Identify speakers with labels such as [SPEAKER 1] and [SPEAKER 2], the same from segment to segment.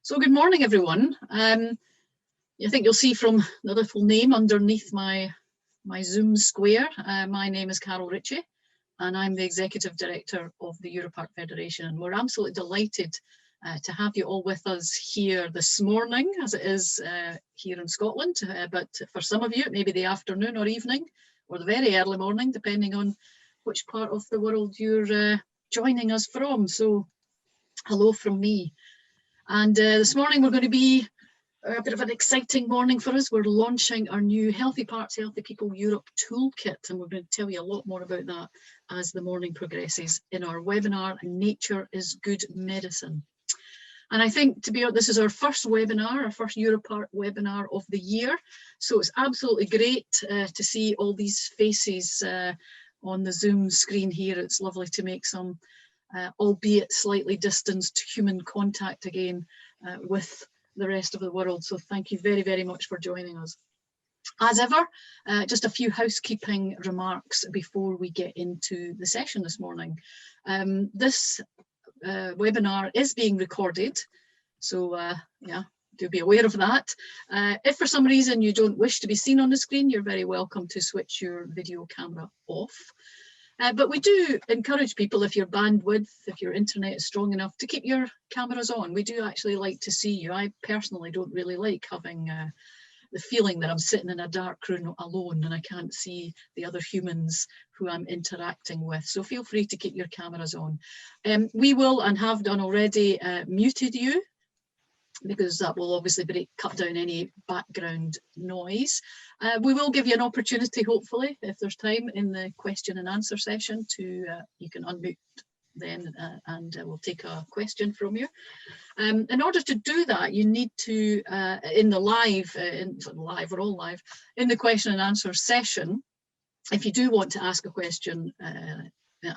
[SPEAKER 1] So good morning, everyone. I think you'll see from the little name underneath my Zoom square, my name is Carol Ritchie, and I'm the Executive Director of the Europark Federation. And we're absolutely delighted to have you all with us here this morning, as it is here in Scotland. But for some of you, it may be the afternoon or evening, or the very early morning, depending on which part of the world you're joining us from. So hello from me. And this morning we're going to be a bit of an exciting morning for us. We're launching our new Healthy Parks, Healthy People Europe Toolkit, and we're going to tell you a lot more about that as the morning progresses in our webinar, Nature is Good Medicine. And I think, to be honest, this is our first webinar, our first Europark webinar of the year. So it's absolutely great to see all these faces on the Zoom screen here. It's lovely to make some albeit slightly distanced human contact again with the rest of the world. So thank you very, very much for joining us. As ever, just a few housekeeping remarks before we get into the session this morning. This webinar is being recorded, so yeah, do be aware of that. If for some reason you don't wish to be seen on the screen, you're very welcome to switch your video camera off. But we do encourage people, if your bandwidth, if your internet is strong enough, to keep your cameras on. We do actually like to see you. I personally don't really like having the feeling that I'm sitting in a dark room alone and I can't see the other humans who I'm interacting with. So feel free to keep your cameras on. We will, and have done already, muted you, because that will obviously cut down any background noise. We will give you an opportunity, hopefully, if there's time in the question and answer session, to you can unmute then and we'll take a question from you. In order to do that, you need to, in the live, we're all live, in the question and answer session, if you do want to ask a question,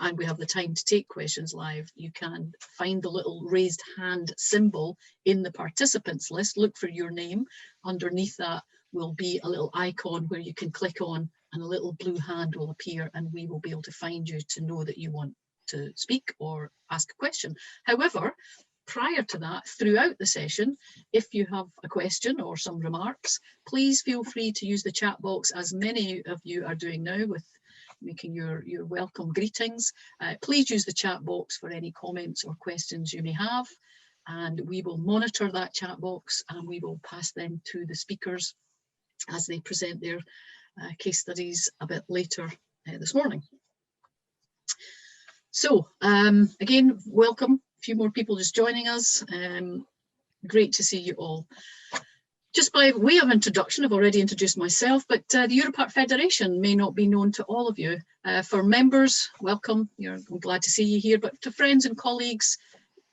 [SPEAKER 1] and we have the time to take questions live, you can find the little raised hand symbol in the participants list. Look for your name. Underneath that will be a little icon where you can click on, and a little blue hand will appear, and we will be able to find you to know that you want to speak or ask a question. However, prior to that, throughout the session, if you have a question or some remarks, please feel free to use the chat box, as many of you are doing now with making your welcome greetings. Please use the chat box for any comments or questions you may have, and we will monitor that chat box and we will pass them to the speakers as they present their case studies a bit later this morning. So again, welcome. A few more people just joining us. Great to see you all. Just by way of introduction, I've already introduced myself, but the Europark Federation may not be known to all of you. For members, welcome. I'm glad to see you here. But to friends and colleagues,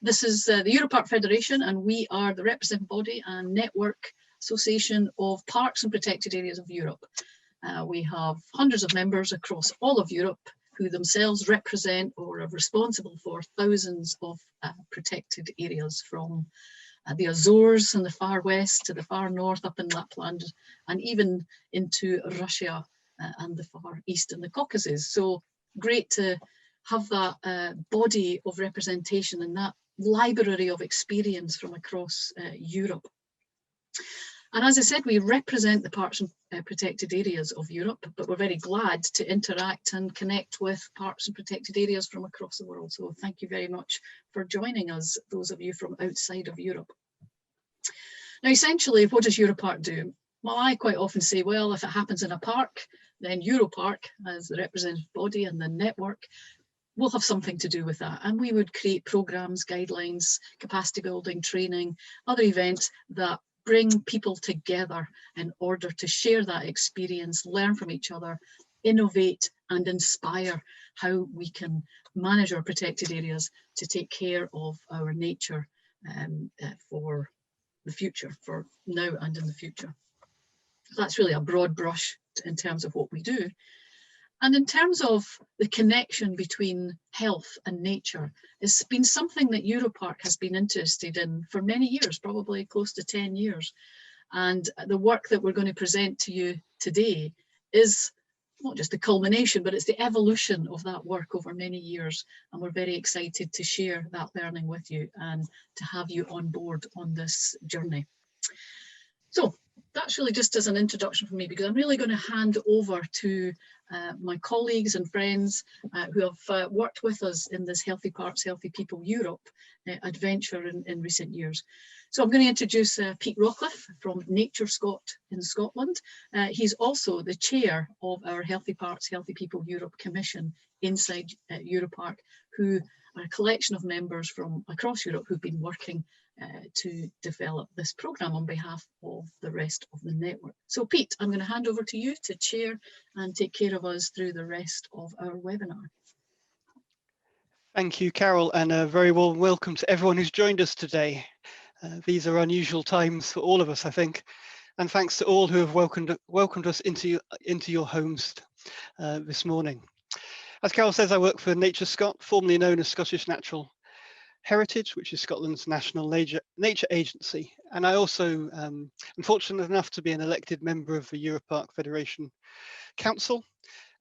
[SPEAKER 1] this is the Europark Federation, and we are the representative body and network association of parks and protected areas of Europe. We have hundreds of members across all of Europe who themselves represent or are responsible for thousands of protected areas, from the Azores in the far west to the far north up in Lapland, and even into Russia and the far east in the Caucasus. So great to have that body of representation and that library of experience from across Europe. And as I said, we represent the parks and protected areas of Europe, but we're very glad to interact and connect with parks and protected areas from across the world. So thank you very much for joining us, those of you from outside of Europe. Now, essentially, what does Europark do? Well, I quite often say, well, if it happens in a park, then Europark, as the representative body and the network, will have something to do with that. And we would create programs, guidelines, capacity building, training, other events that bring people together in order to share that experience, learn from each other, innovate and inspire how we can manage our protected areas to take care of our nature for the future, for now and in the future. So that's really a broad brush in terms of what we do. And in terms of the connection between health and nature, it's been something that Europark has been interested in for many years, probably close to 10 years. And the work that we're going to present to you today is not just the culmination, but it's the evolution of that work over many years. And we're very excited to share that learning with you and to have you on board on this journey. So that's really just as an introduction for me, because I'm really going to hand over to my colleagues and friends who have worked with us in this Healthy Parks, Healthy People Europe adventure in recent years. So I'm going to introduce Pete Rockcliffe from Nature Scot in Scotland. He's also the chair of our Healthy Parks, Healthy People Europe Commission inside Europark, who are a collection of members from across Europe who've been working to develop this programme on behalf of the rest of the network. So Pete, I'm going to hand over to you to chair and take care of us through the rest of our webinar.
[SPEAKER 2] Thank you, Carol, and a very warm welcome to everyone who's joined us today. These are unusual times for all of us, I think, and thanks to all who have welcomed us into your homes this morning. As Carol says, I work for Nature Scot, formerly known as Scottish Natural Heritage, which is Scotland's national nature agency. And I also am fortunate enough to be an elected member of the Europark Federation Council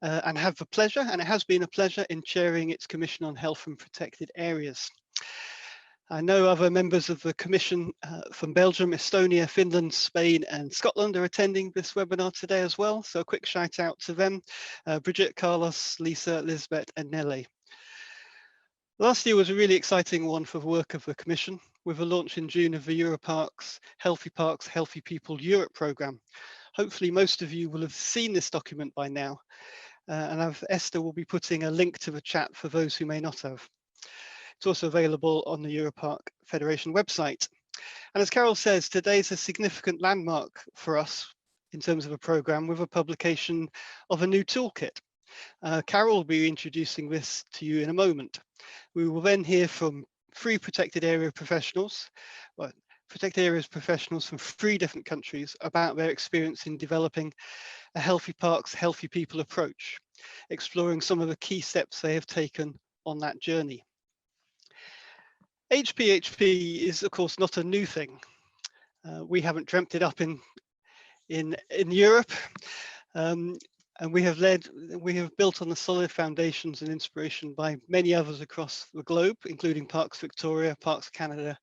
[SPEAKER 2] and have the pleasure, and it has been a pleasure, in chairing its Commission on Health and Protected Areas. I know other members of the Commission from Belgium, Estonia, Finland, Spain and Scotland are attending this webinar today as well. So a quick shout out to them, Bridget, Carlos, Lisa, Lisbeth and Nelly. Last year was a really exciting one for the work of the Commission, with the launch in June of the Europarks, Healthy People Europe programme. Hopefully most of you will have seen this document by now, and Esther will be putting a link to the chat for those who may not have. It's also available on the Europark Federation website. And as Carol says, today is a significant landmark for us in terms of a programme, with a publication of a new toolkit. Carol will be introducing this to you in a moment. We will then hear from 3 protected area professionals, protected areas professionals from 3 different countries, about their experience in developing a Healthy Parks, Healthy People approach, exploring some of the key steps they have taken on that journey. HPHP is, of course, not a new thing. We haven't dreamt it up in Europe, and we have built on the solid foundations and inspiration by many others across the globe, including Parks Victoria, Parks Canada,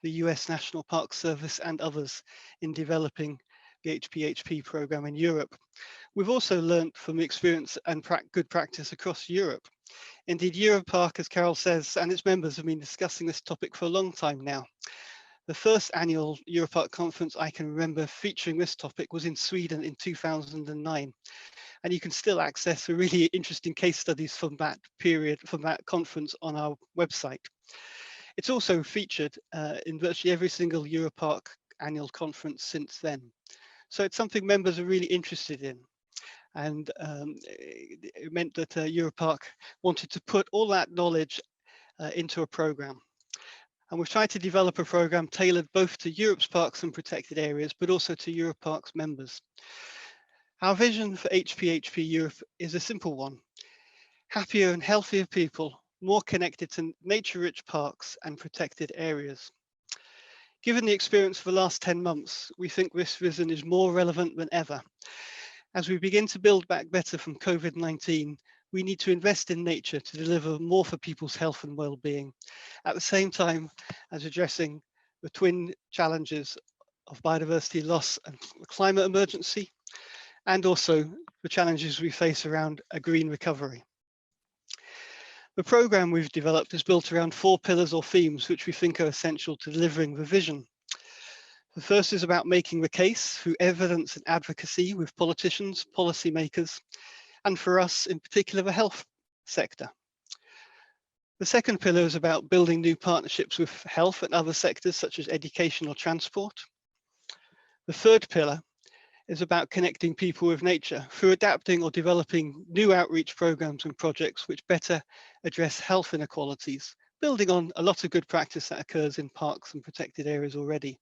[SPEAKER 2] the US National Park Service and others, in developing the HPHP programme in Europe. We've also learnt from the experience and good practice across Europe. Indeed, Europark, as Carol says, and its members have been discussing this topic for a long time now. The first annual Europark conference I can remember featuring this topic was in Sweden in 2009. And you can still access the really interesting case studies from that period, from that conference, on our website. It's also featured in virtually every single Europark annual conference since then. So it's something members are really interested in. And it meant that Europark wanted to put all that knowledge into a programme. And we've tried to develop a programme tailored both to Europe's parks and protected areas, but also to Europark's members. Our vision for HPHP Europe is a simple one: happier and healthier people, more connected to nature-rich parks and protected areas. Given the experience of the last 10 months, we think this vision is more relevant than ever. As we begin to build back better from COVID-19, we need to invest in nature to deliver more for people's health and well-being, at the same time as addressing the twin challenges of biodiversity loss and climate emergency, and also the challenges we face around a green recovery. The programme we've developed is built around 4 pillars or themes which we think are essential to delivering the vision. The first is about making the case through evidence and advocacy with politicians, policymakers, and for us in particular the health sector. The second pillar is about building new partnerships with health and other sectors such as education or transport. The third pillar is about connecting people with nature through adapting or developing new outreach programs and projects which better address health inequalities, building on a lot of good practice that occurs in parks and protected areas already.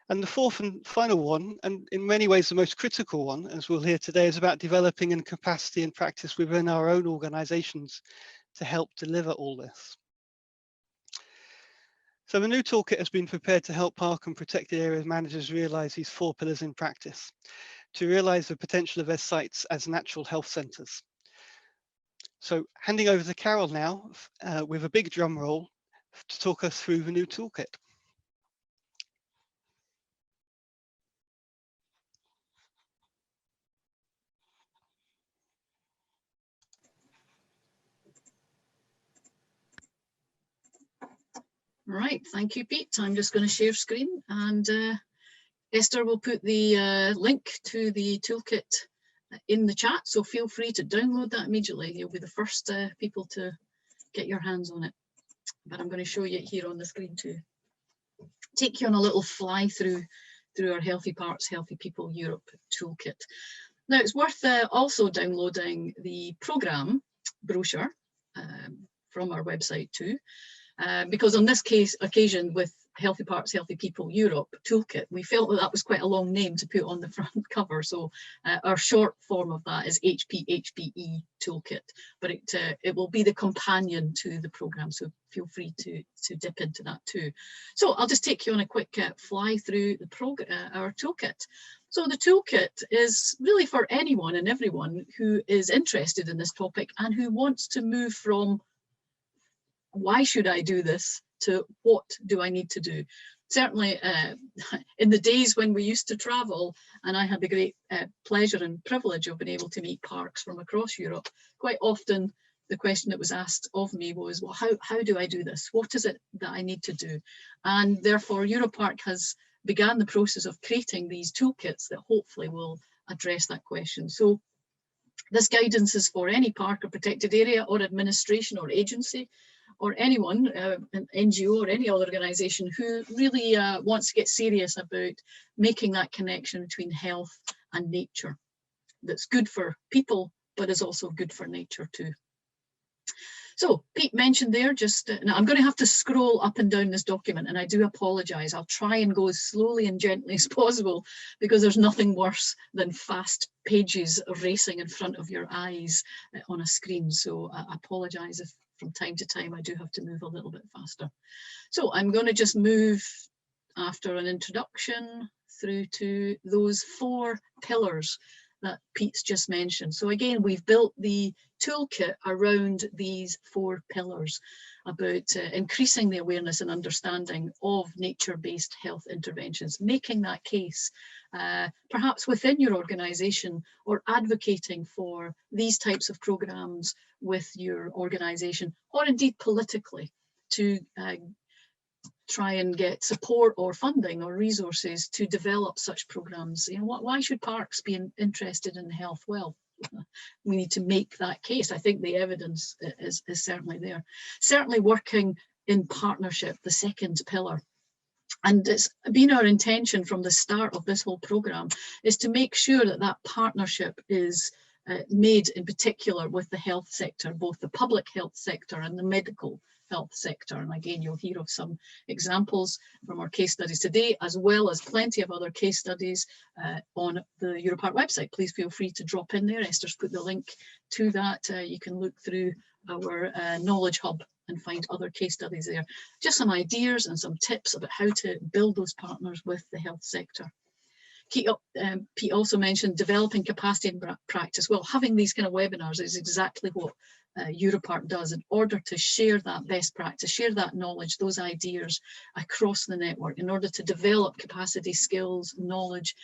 [SPEAKER 2] And the fourth and final one, and in many ways the most critical one, as we'll hear today, is about developing in capacity and practice within our own organisations to help deliver all this. So the new toolkit has been prepared to help park and protected areas managers realise these 4 pillars in practice. to realise the potential of their sites as natural health centres. So handing over to Carol now with a big drum roll to talk us through the new toolkit.
[SPEAKER 1] Right, thank you, Pete. I'm just going to share screen, and Esther will put the link to the toolkit in the chat, so feel free to download that immediately. You'll be the first people to get your hands on it. But I'm going to show you it here on the screen too. Take you on a little fly through our Healthy Parts, Healthy People Europe toolkit. Now, it's worth also downloading the programme brochure from our website too. Because on this occasion with Healthy Parts, Healthy People Europe Toolkit, we felt that was quite a long name to put on the front cover. So our short form of that is HPHPE Toolkit, but it will be the companion to the programme. So feel free to dip into that too. So I'll just take you on a quick fly through our toolkit. So the toolkit is really for anyone and everyone who is interested in this topic and who wants to move from why should I do this to what do I need to do. Certainly in the days when we used to travel, and I had the great pleasure and privilege of being able to meet parks from across Europe, quite often the question that was asked of me was, well, how do I do this? What is it that I need to do? And therefore Europark has began the process of creating these toolkits that hopefully will address that question. So this guidance is for any park or protected area or administration or agency, or anyone, an NGO or any other organisation who really wants to get serious about making that connection between health and nature. That's good for people, but is also good for nature too. So Pete mentioned there just, now I'm going to have to scroll up and down this document, and I do apologise. I'll try and go as slowly and gently as possible, because there's nothing worse than fast pages racing in front of your eyes on a screen. So I apologise if from time to time I do have to move a little bit faster. So I'm going to just move after an introduction through to those 4 pillars that Pete's just mentioned. So again, we've built the toolkit around these 4 pillars about increasing the awareness and understanding of nature-based health interventions, making that case perhaps within your organisation, or advocating for these types of programmes with your organisation, or indeed politically, to try and get support or funding or resources to develop such programmes. You know, why should parks be interested in health? Well, we need to make that case. I think the evidence is certainly there. Certainly working in partnership, the second pillar. And it's been our intention from the start of this whole programme is to make sure that that partnership is made in particular with the health sector, both the public health sector and the medical health sector. And again, you'll hear of some examples from our case studies today, as well as plenty of other case studies on the Europark website. Please feel free to drop in there. Esther's put the link to that. You can look through our knowledge hub and find other case studies there. Just some ideas and some tips about how to build those partners with the health sector. Pete also mentioned developing capacity in practice. Well, having these kind of webinars is exactly what Europark does in order to share that best practice, share that knowledge, those ideas across the network, in order to develop capacity, skills, knowledge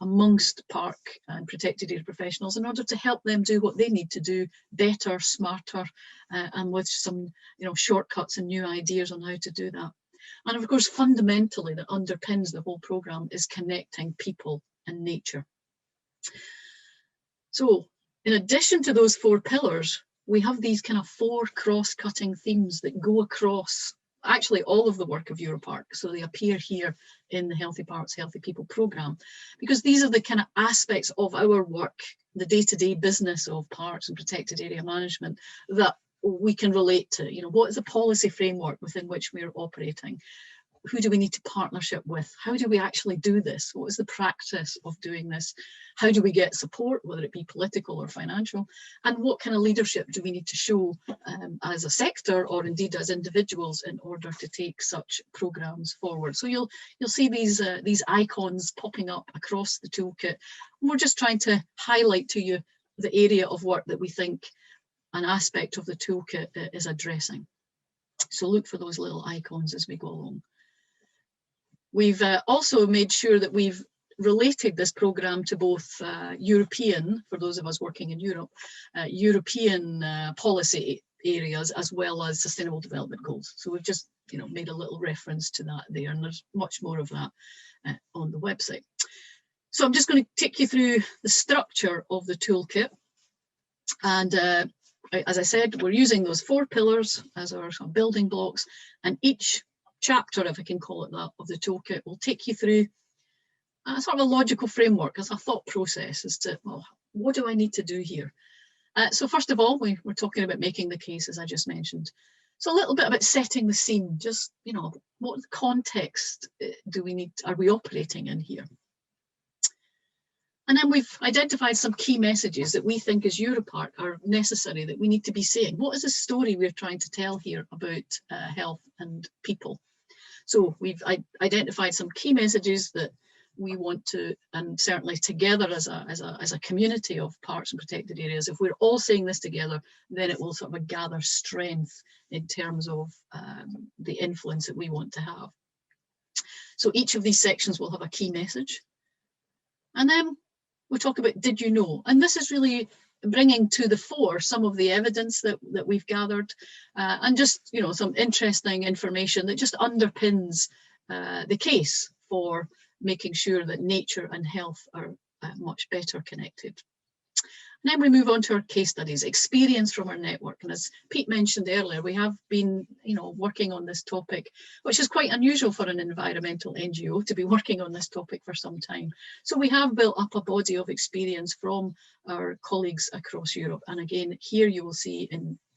[SPEAKER 1] amongst park and protected area professionals, in order to help them do what they need to do better, smarter, and with some shortcuts and new ideas on how to do that. And of course, fundamentally, that underpins the whole programme is connecting people and nature. So in addition to those 4 pillars, we have these kind of 4 cross-cutting themes that go across actually all of the work of Europark. So they appear here in the Healthy Parks, Healthy People programme, because these are the kind of aspects of our work, the day-to-day business of parks and protected area management that we can relate to. What is the policy framework within which we're operating? who do we need to partnership with? How do we actually do this? What is the practice of doing this? How do we get support, whether it be political or financial? And what kind of leadership do we need to show as a sector, or indeed as individuals, in order to take such programs forward? So you'll see these icons popping up across the toolkit. And we're just trying to highlight to you the area of work that we think an aspect of the toolkit is addressing. So look for those little icons as we go along. We've also made sure that we've related this programme to both European, for those of us working in Europe, European policy areas, as well as Sustainable Development Goals. So we've just made a little reference to that there, and there's much more of that on the website. So I'm just going to take you through the structure of the toolkit. And as I said, we're using those 4 pillars as our building blocks, and each chapter, if I can call it that, of the toolkit will take you through sort of a logical framework, as a thought process as to, well, what do I need to do here? So first of all, we're talking about making the case, as I just mentioned. So a little bit about setting the scene, just, what context are we operating in here? And then we've identified some key messages that we think as Europart are necessary, that we need to be saying. What is the story we're trying to tell here about health and people? So we've identified some key messages that we want to, and certainly together as a community of parks and protected areas, if we're all saying this together, then it will sort of gather strength in terms of the influence that we want to have. So each of these sections will have a key message. And then we'll talk about did you know? And this is really bringing to the fore some of the evidence that we've gathered, and just some interesting information that just underpins the case for making sure that nature and health are much better connected. And then we move on to our case studies, experience from our network. And as Pete mentioned earlier, we have been working on this topic, which is quite unusual for an environmental NGO to be working on this topic for some time. So we have built up a body of experience from our colleagues across Europe. And again, here you will see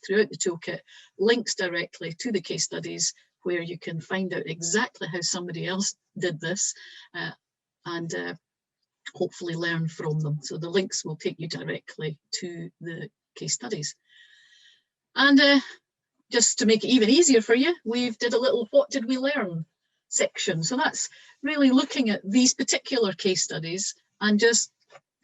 [SPEAKER 1] throughout the toolkit links directly to the case studies, where you can find out exactly how somebody else did this and hopefully learn from them. So the links will take you directly to the case studies. And just to make it even easier for you, we've did a little what did we learn section. So that's really looking at these particular case studies and just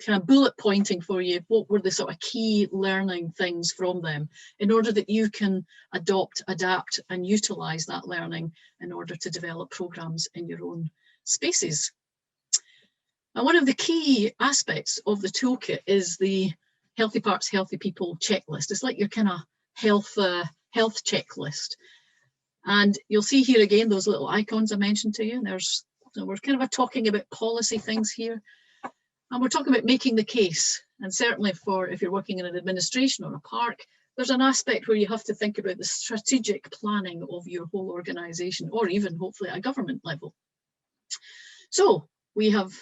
[SPEAKER 1] kind of bullet pointing for you what were the sort of key learning things from them, in order that you can adopt, adapt and utilise that learning in order to develop programmes in your own spaces. And one of the key aspects of the toolkit is the Healthy Parks, Healthy People checklist. It's like your kind of health checklist. And you'll see here again those little icons I mentioned to you. We're kind of talking about policy things here. And we're talking about making the case. And certainly if you're working in an administration or a park, there's an aspect where you have to think about the strategic planning of your whole organisation, or even hopefully at a government level. So we have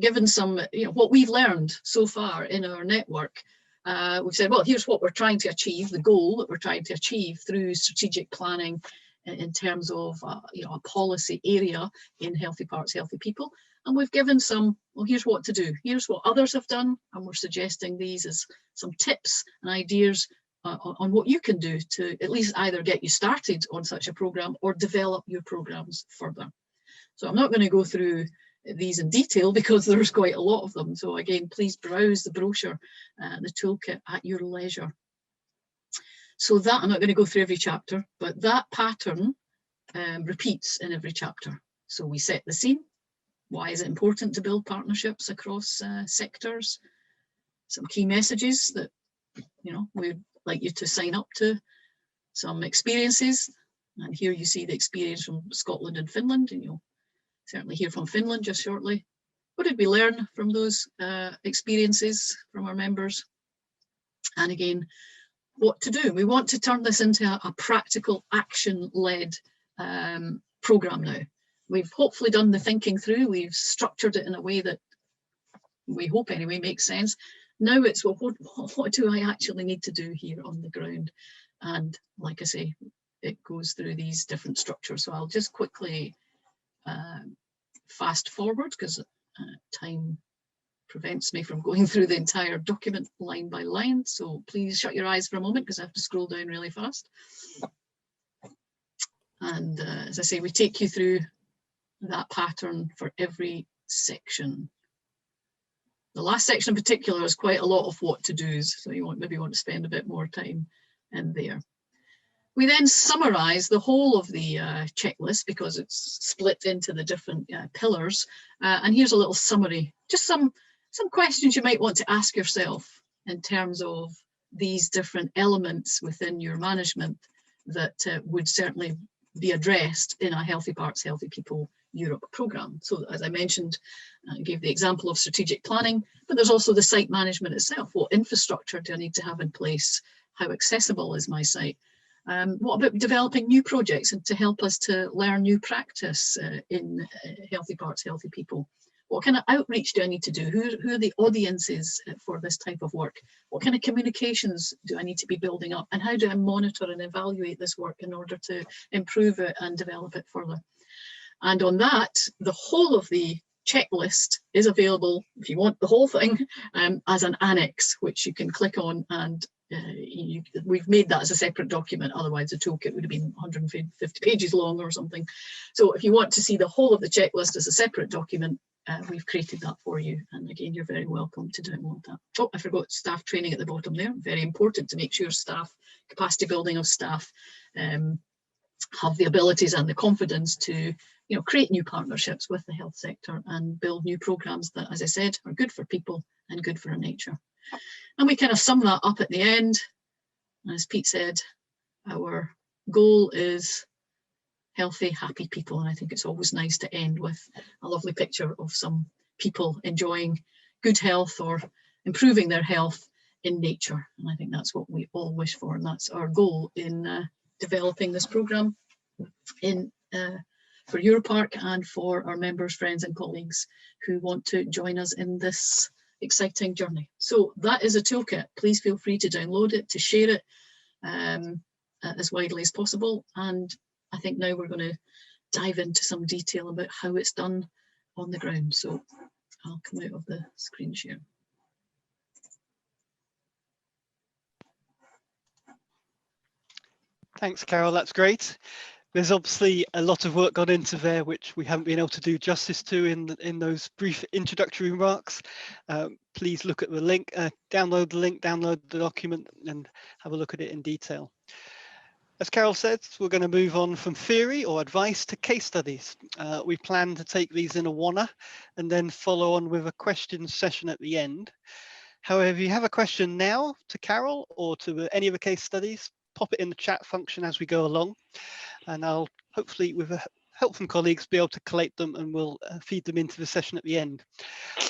[SPEAKER 1] given some, what we've learned so far in our network. We've said, well, here's what we're trying to achieve, the goal that we're trying to achieve through strategic planning in terms of a policy area in Healthy Parks, Healthy People. And we've given some, well, here's what to do. Here's what others have done. And we're suggesting these as some tips and ideas on what you can do to at least either get you started on such a programme or develop your programmes further. So I'm not going to go through these in detail because there's quite a lot of them. So again, please browse the brochure, the toolkit at your leisure. So that, I'm not going to go through every chapter, but that pattern repeats in every chapter. So we set the scene. Why is it important to build partnerships across sectors? Some key messages that we'd like you to sign up to. Some experiences, and here you see the experience from Scotland and Finland, and you'll certainly hear from Finland just shortly. What did we learn from those experiences from our members? And again, what to do. We want to turn this into a practical action-led programme now. We've hopefully done the thinking through, we've structured it in a way that we hope anyway makes sense. Now it's, well, what do I actually need to do here on the ground? And like I say, it goes through these different structures. So I'll just quickly fast forward because time prevents me from going through the entire document line by line. So please shut your eyes for a moment because I have to scroll down really fast. And as I say, we take you through that pattern for every section. The last section in particular is quite a lot of what to do's, so you maybe want to spend a bit more time in there. We then summarise the whole of the checklist because it's split into the different pillars. And here's a little summary, just some questions you might want to ask yourself in terms of these different elements within your management that would certainly be addressed in a Healthy Parks, Healthy People Europe programme. So as I mentioned, I gave the example of strategic planning, but there's also the site management itself. What infrastructure do I need to have in place? How accessible is my site? What about developing new projects and to help us to learn new practice in Healthy Parks, Healthy People? What kind of outreach do I need to do? Who are the audiences for this type of work? What kind of communications do I need to be building up? And how do I monitor and evaluate this work in order to improve it and develop it further? And on that, the whole of the checklist is available, if you want the whole thing, as an annex, which you can click on, and we've made that as a separate document. Otherwise the toolkit would have been 150 pages long or something. So if you want to see the whole of the checklist as a separate document, we've created that for you. And again, you're very welcome to download that. Oh, I forgot staff training at the bottom there. Very important to make sure staff, capacity building of staff, have the abilities and the confidence to create new partnerships with the health sector and build new programs that, as I said, are good for people and good for our nature. And we kind of sum that up at the end. As Pete said, our goal is healthy, happy people. And I think it's always nice to end with a lovely picture of some people enjoying good health or improving their health in nature. And I think that's what we all wish for. And that's our goal in developing this programme for Europark and for our members, friends and colleagues who want to join us in this exciting journey. So that is a toolkit. Please feel free to download it, to share it as widely as possible. And I think now we're going to dive into some detail about how it's done on the ground. So I'll come out of the screen share.
[SPEAKER 2] Thanks, Carol, that's great. There's obviously a lot of work gone into there, which we haven't been able to do justice to in those brief introductory remarks. Please look at the link, download the link, download the document and have a look at it in detail. As Carol said, we're going to move on from theory or advice to case studies. We plan to take these in a oneer and then follow on with a questions session at the end. However, if you have a question now to Carol or to any of the case studies, pop it in the chat function as we go along. And I'll hopefully, with help from colleagues, be able to collate them and we'll feed them into the session at the end.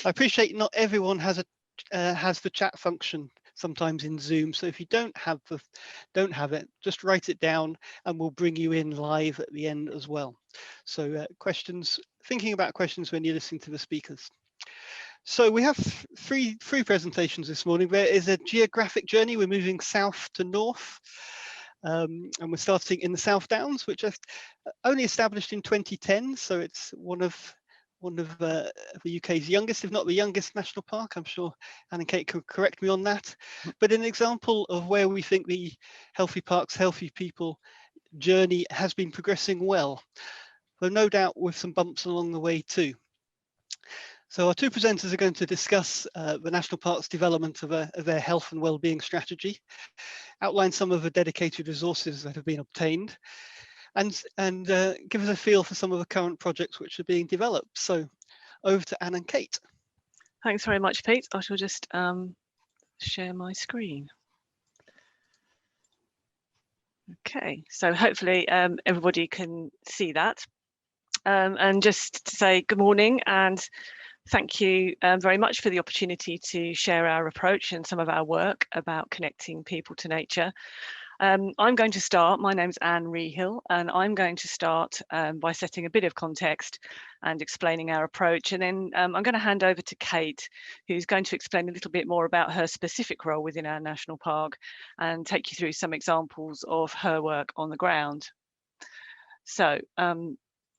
[SPEAKER 2] I appreciate not everyone has the chat function sometimes in Zoom, so if you don't have it, just write it down and we'll bring you in live at the end as well. So questions, thinking about questions when you're listening to the speakers. So we have three presentations this morning. There is a geographic journey. We're moving south to north. And we're starting in the South Downs, which is only established in 2010. So it's one of the UK's youngest, if not the youngest national park. I'm sure Anne and Kate could correct me on that. But an example of where we think the Healthy Parks, Healthy People journey has been progressing well, though no doubt with some bumps along the way too. So our two presenters are going to discuss the National Parks development of their health and wellbeing strategy, outline some of the dedicated resources that have been obtained, and give us a feel for some of the current projects which are being developed. So over to Anne and Kate.
[SPEAKER 3] Thanks very much, Pete. I shall just share my screen. Okay, so hopefully everybody can see that. And just to say good morning and thank you very much for the opportunity to share our approach and some of our work about connecting people to nature. I'm going to start, my name's Anne Rehill, and I'm going to start by setting a bit of context and explaining our approach. And then I'm going to hand over to Kate, who's going to explain a little bit more about her specific role within our national park and take you through some examples of her work on the ground. So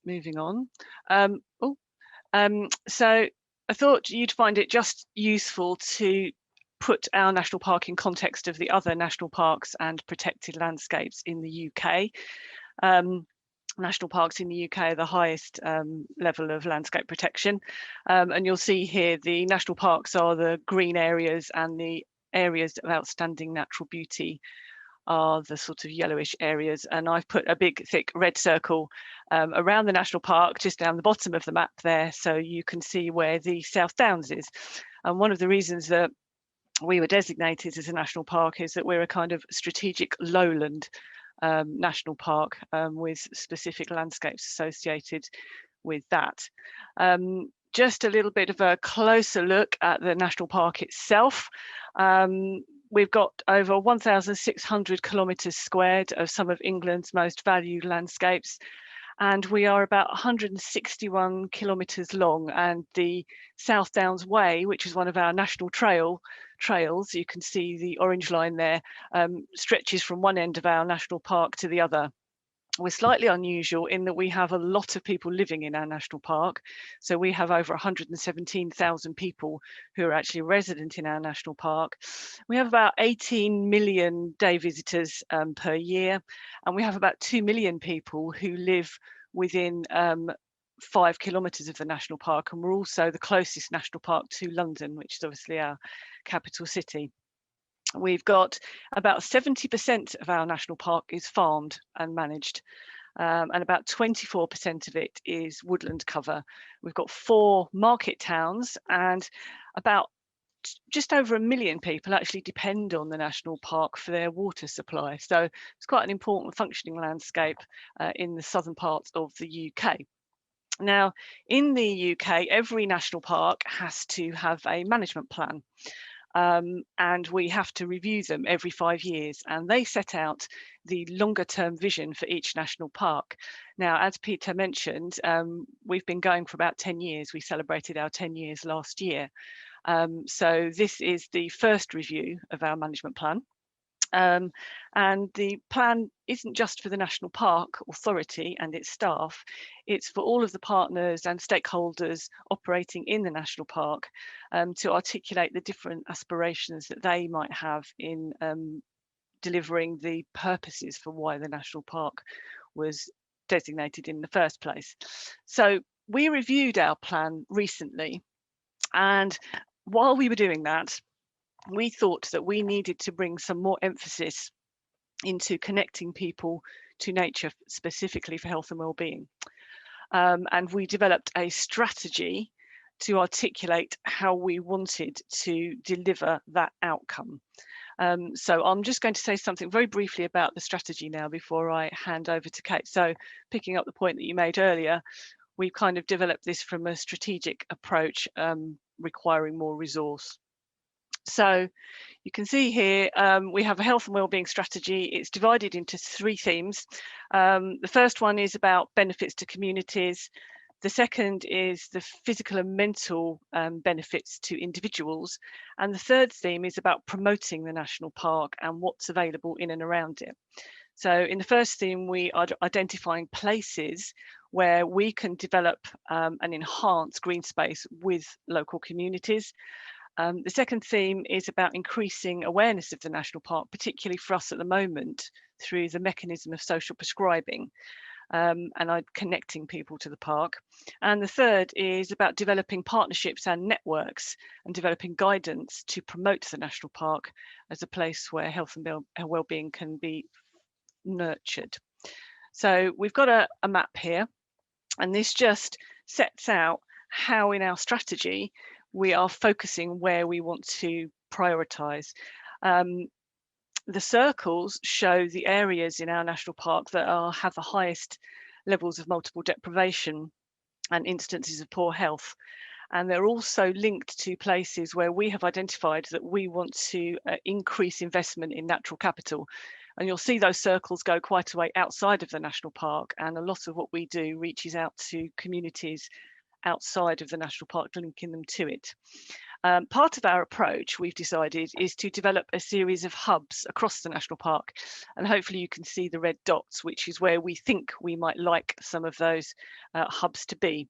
[SPEAKER 3] moving on. So I thought you'd find it just useful to put our national park in context of the other national parks and protected landscapes in the UK. National parks in the UK are the highest level of landscape protection. And you'll see here the national parks are the green areas, and the areas of outstanding natural beauty are the sort of yellowish areas. And I've put a big thick red circle around the national park just down the bottom of the map there, so you can see where the South Downs is. And one of the reasons that we were designated as a national park is that we're a kind of strategic lowland national park with specific landscapes associated with that. Just a little bit of a closer look at the national park itself. We've got over 1,600 kilometres squared of some of England's most valued landscapes, and we are about 161 kilometres long. And the South Downs Way, which is one of our national trails, you can see the orange line there, stretches from one end of our national park to the other. We're slightly unusual in that we have a lot of people living in our national park. So we have over 117,000 people who are actually resident in our national park. We have about 18 million day visitors per year, and we have about 2 million people who live within 5 kilometres of the national park, and we're also the closest national park to London, which is obviously our capital city. We've got about 70% of our national park is farmed and managed, and about 24% of it is woodland cover. We've got 4 market towns, and about just over 1 million people actually depend on the national park for their water supply. So it's quite an important functioning landscape in the southern parts of the UK. Now, in the UK, every national park has to have a management plan. And we have to review them every 5 years, and they set out the longer term vision for each national park. Now, as Peter mentioned, we've been going for about 10 years. We celebrated our 10 years last year. So this is the first review of our management plan. And the plan isn't just for the National Park Authority and its staff, it's for all of the partners and stakeholders operating in the National Park to articulate the different aspirations that they might have in delivering the purposes for why the National Park was designated in the first place. So we reviewed our plan recently, and while we were doing that, we thought that we needed to bring some more emphasis into connecting people to nature, specifically for health and well-being. And we developed a strategy to articulate how we wanted to deliver that outcome. So I'm just going to say something very briefly about the strategy now before I hand over to Kate. So picking up the point that you made earlier, we've kind of developed this from a strategic approach requiring more resource. So you can see here we have a health and wellbeing strategy. It's divided into 3 themes. The first one is about benefits to communities. The second is the physical and mental benefits to individuals. And the third theme is about promoting the national park and what's available in and around it. So in the first theme, we are identifying places where we can develop and enhance green space with local communities. The second theme is about increasing awareness of the national park, particularly for us at the moment, through the mechanism of social prescribing and connecting people to the park. And the third is about developing partnerships and networks and developing guidance to promote the national park as a place where health and well-being can be nurtured. So we've got a map here, and this just sets out how in our strategy we are focusing where we want to prioritise. The circles show the areas in our national park that have the highest levels of multiple deprivation and instances of poor health. And they're also linked to places where we have identified that we want to increase investment in natural capital. And you'll see those circles go quite a way outside of the national park, and a lot of what we do reaches out to communities outside of the national park, linking them to it. Part of our approach, we've decided, is to develop a series of hubs across the national park, and hopefully you can see the red dots, which is where we think we might like some of those hubs to be.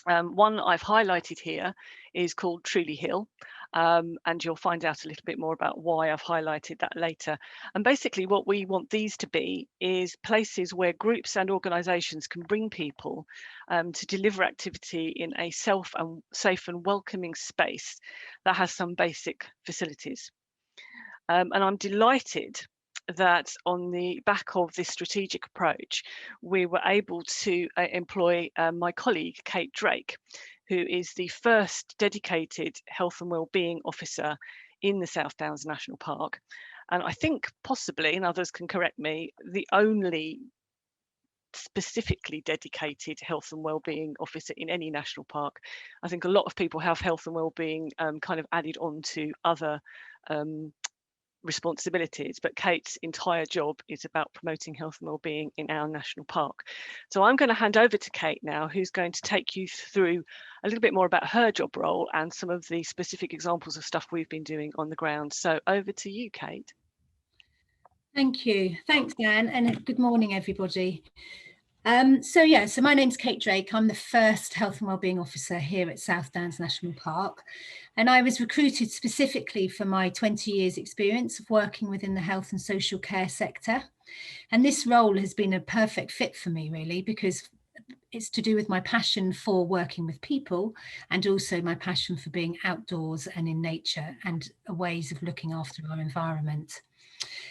[SPEAKER 3] One I've highlighted here is called Truly Hill, and you'll find out a little bit more about why I've highlighted that later. And basically what we want these to be is places where groups and organisations can bring people to deliver activity in a safe and welcoming space that has some basic facilities. And I'm delighted that on the back of this strategic approach, we were able to employ my colleague, Kate Drake, who is the first dedicated health and wellbeing officer in the South Downs National Park. And I think possibly, and others can correct me, the only specifically dedicated health and wellbeing officer in any national park. I think a lot of people have health and wellbeing kind of added on to other responsibilities, but Kate's entire job is about promoting health and wellbeing in our national park. So I'm going to hand over to Kate now, who's going to take you through a little bit more about her job role and some of the specific examples of stuff we've been doing on the ground. So over to you, Kate.
[SPEAKER 4] Thank you. Thanks, Dan, and good morning, everybody. So my name's Kate Drake. I'm the first Health and Wellbeing Officer here at South Downs National Park, and I was recruited specifically for my 20 years experience of working within the health and social care sector. And this role has been a perfect fit for me, really, because it's to do with my passion for working with people and also my passion for being outdoors and in nature and ways of looking after our environment.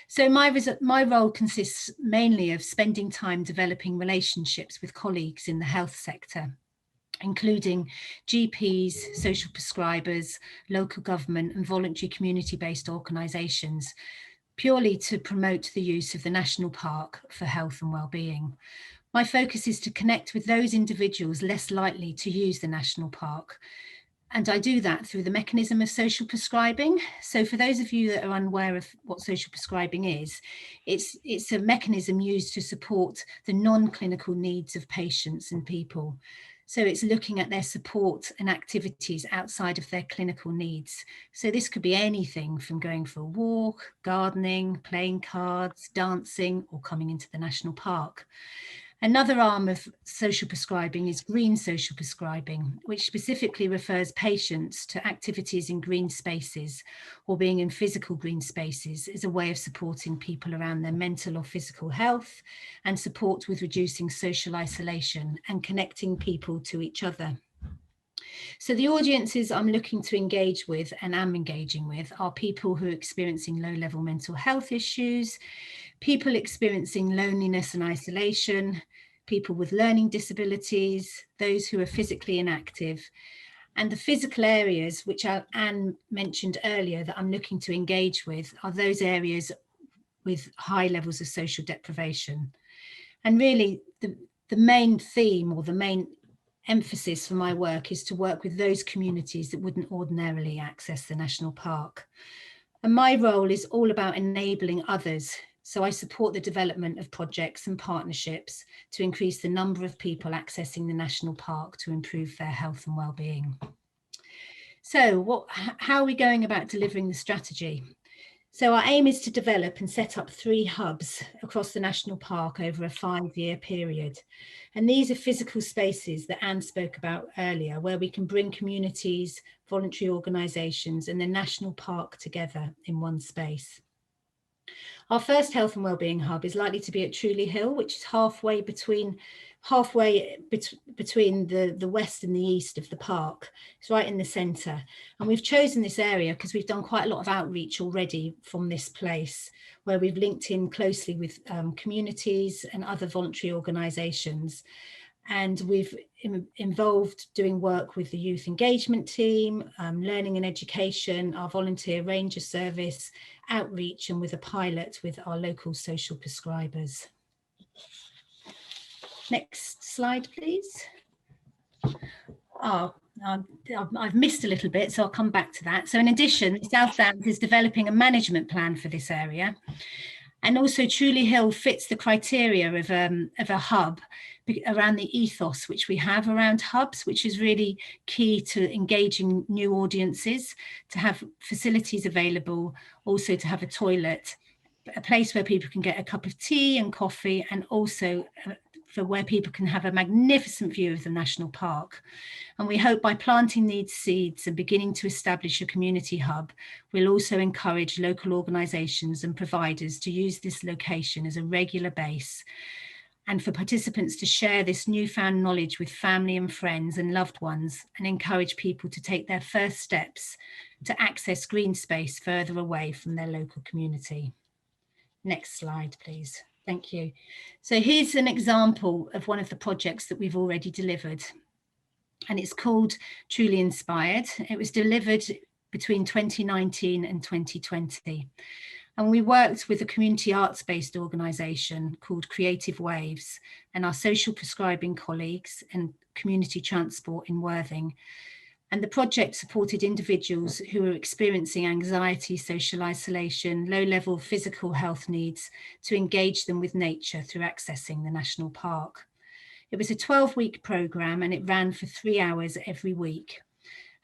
[SPEAKER 4] So my role consists mainly of spending time developing relationships with colleagues in the health sector, including GPs, social prescribers, local government and voluntary community-based organisations, purely to promote the use of the national park for health and wellbeing. My focus is to connect with those individuals less likely to use the national park. And I do that through the mechanism of social prescribing. So for those of you that are unaware of what social prescribing is, it's a mechanism used to support the non-clinical needs of patients and people. So it's looking at their support and activities outside of their clinical needs. So this could be anything from going for a walk, gardening, playing cards, dancing, or coming into the national park. Another arm of social prescribing is green social prescribing, which specifically refers patients to activities in green spaces or being in physical green spaces as a way of supporting people around their mental or physical health and support with reducing social isolation and connecting people to each other. So the audiences I'm looking to engage with and am engaging with are people who are experiencing low-level mental health issues, people experiencing loneliness and isolation, people with learning disabilities, those who are physically inactive, and the physical areas which Anne mentioned earlier that I'm looking to engage with are those areas with high levels of social deprivation. And really the main theme or the main emphasis for my work is to work with those communities that wouldn't ordinarily access the national park. And my role is all about enabling others. So I support the development of projects and partnerships to increase the number of people accessing the national park to improve their health and well-being. So how are we going about delivering the strategy? So our aim is to develop and set up 3 hubs across the national park over a 5-year period. And these are physical spaces that Anne spoke about earlier, where we can bring communities, voluntary organisations and the national park together in one space. Our first health and wellbeing hub is likely to be at Truly Hill, which is halfway between the west and the east of the park. It's right in the centre. And we've chosen this area because we've done quite a lot of outreach already from this place, where we've linked in closely with communities and other voluntary organisations. And we've involved doing work with the youth engagement team, learning and education, our volunteer ranger service, outreach, and with a pilot with our local social prescribers. Next slide, please. Oh, I've missed a little bit, so I'll come back to that. So in addition, South Downs is developing a management plan for this area. And also Truly Hill fits the criteria of a hub around the ethos which we have around hubs, which is really key to engaging new audiences, to have facilities available, also to have a toilet, a place where people can get a cup of tea and coffee, and also for where people can have a magnificent view of the national park. And we hope by planting these seeds and beginning to establish a community hub, we'll also encourage local organisations and providers to use this location as a regular base, and for participants to share this newfound knowledge with family and friends and loved ones, and encourage people to take their first steps to access green space further away from their local community. Next slide, please. Thank you. So here's an example of one of the projects that we've already delivered, and it's called Truly Inspired. It was delivered between 2019 and 2020. And we worked with a community arts-based organisation called Creative Waves and our social prescribing colleagues and community transport in Worthing. And the project supported individuals who were experiencing anxiety, social isolation, low-level physical health needs to engage them with nature through accessing the national park. It was a 12-week programme and it ran for 3 hours every week.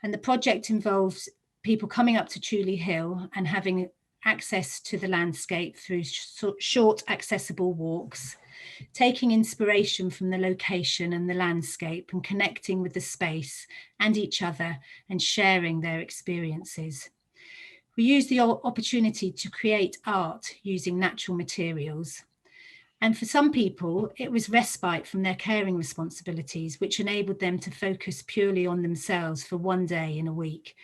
[SPEAKER 4] And the project involves people coming up to Truly Hill and having access to the landscape through short accessible walks, taking inspiration from the location and the landscape and connecting with the space and each other and sharing their experiences. We use the opportunity to create art using natural materials. And for some people, it was respite from their caring responsibilities, which enabled them to focus purely on themselves for 1 day in a week.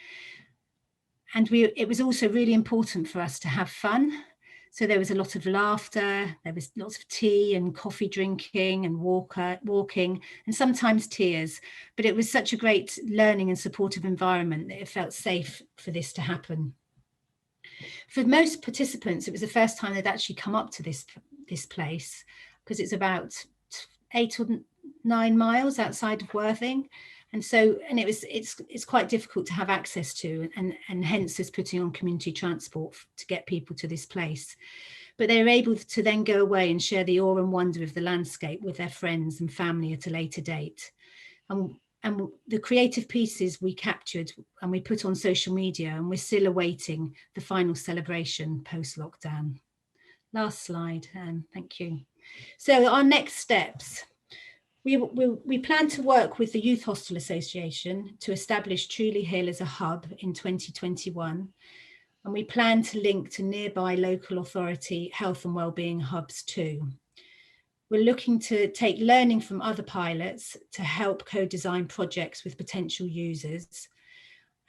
[SPEAKER 4] And it was also really important for us to have fun. So there was a lot of laughter, there was lots of tea and coffee drinking and walking, and sometimes tears. But it was such a great learning and supportive environment that it felt safe for this to happen. For most participants, it was the first time they'd actually come up to this place, because it's about 8 or 9 miles outside of Worthing. And so, it's quite difficult to have access to, and hence is putting on community transport to get people to this place. But they were able to then go away and share the awe and wonder of the landscape with their friends and family at a later date. And the creative pieces we captured and we put on social media, and we're still awaiting the final celebration post-lockdown. Last slide, thank you. So our next steps. We plan to work with the Youth Hostel Association to establish Truly Hill as a hub in 2021. And we plan to link to nearby local authority health and wellbeing hubs too. We're looking to take learning from other pilots to help co-design projects with potential users.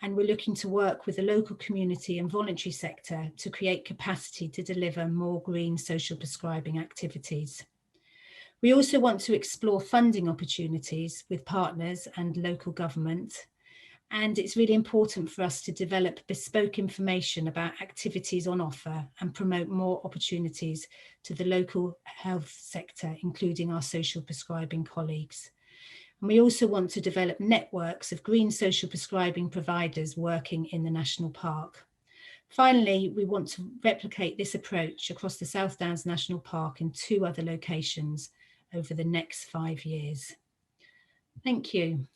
[SPEAKER 4] And we're looking to work with the local community and voluntary sector to create capacity to deliver more green social prescribing activities. We also want to explore funding opportunities with partners and local government. And it's really important for us to develop bespoke information about activities on offer and promote more opportunities to the local health sector, including our social prescribing colleagues. And we also want to develop networks of green social prescribing providers working in the national park. Finally, we want to replicate this approach across the South Downs National Park in 2 other locations over the next 5 years. Thank you.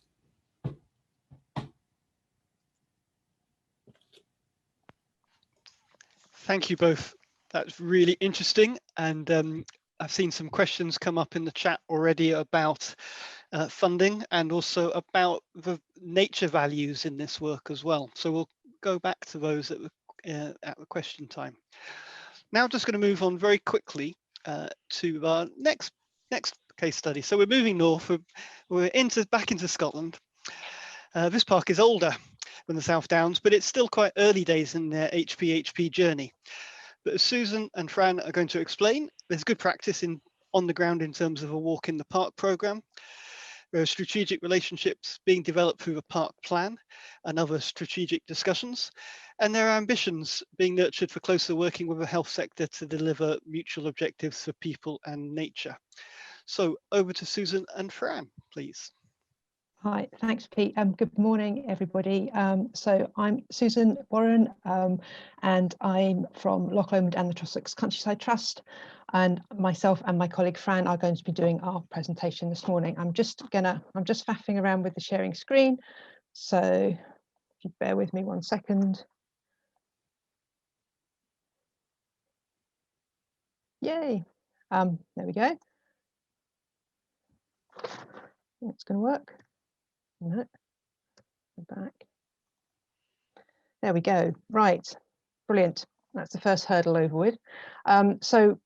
[SPEAKER 2] Thank you both. That's really interesting. And I've seen some questions come up in the chat already about funding and also about the nature values in this work as well. So we'll go back to those at the question time. Now just going to move on very quickly to our next case study. So we're moving north, we're back into Scotland. This park is older than the South Downs, but it's still quite early days in their HPHP journey. But as Susan and Fran are going to explain, there's good practice on the ground in terms of a walk in the park programme. There are strategic relationships being developed through the park plan and other strategic discussions, and there are ambitions being nurtured for closer working with the health sector to deliver mutual objectives for people and nature. So over to Susan and Fran, please.
[SPEAKER 5] Hi, thanks, Pete. Good morning, everybody. So I'm Susan Warren, and I'm from Loch Lomond and the Trossachs Countryside Trust. And myself and my colleague Fran are going to be doing our presentation this morning. I'm just faffing around with the sharing screen. So if you bear with me 1 second. Yay. There we go. It's going to work. No. Back. There we go. Right. Brilliant. That's the first hurdle over with. So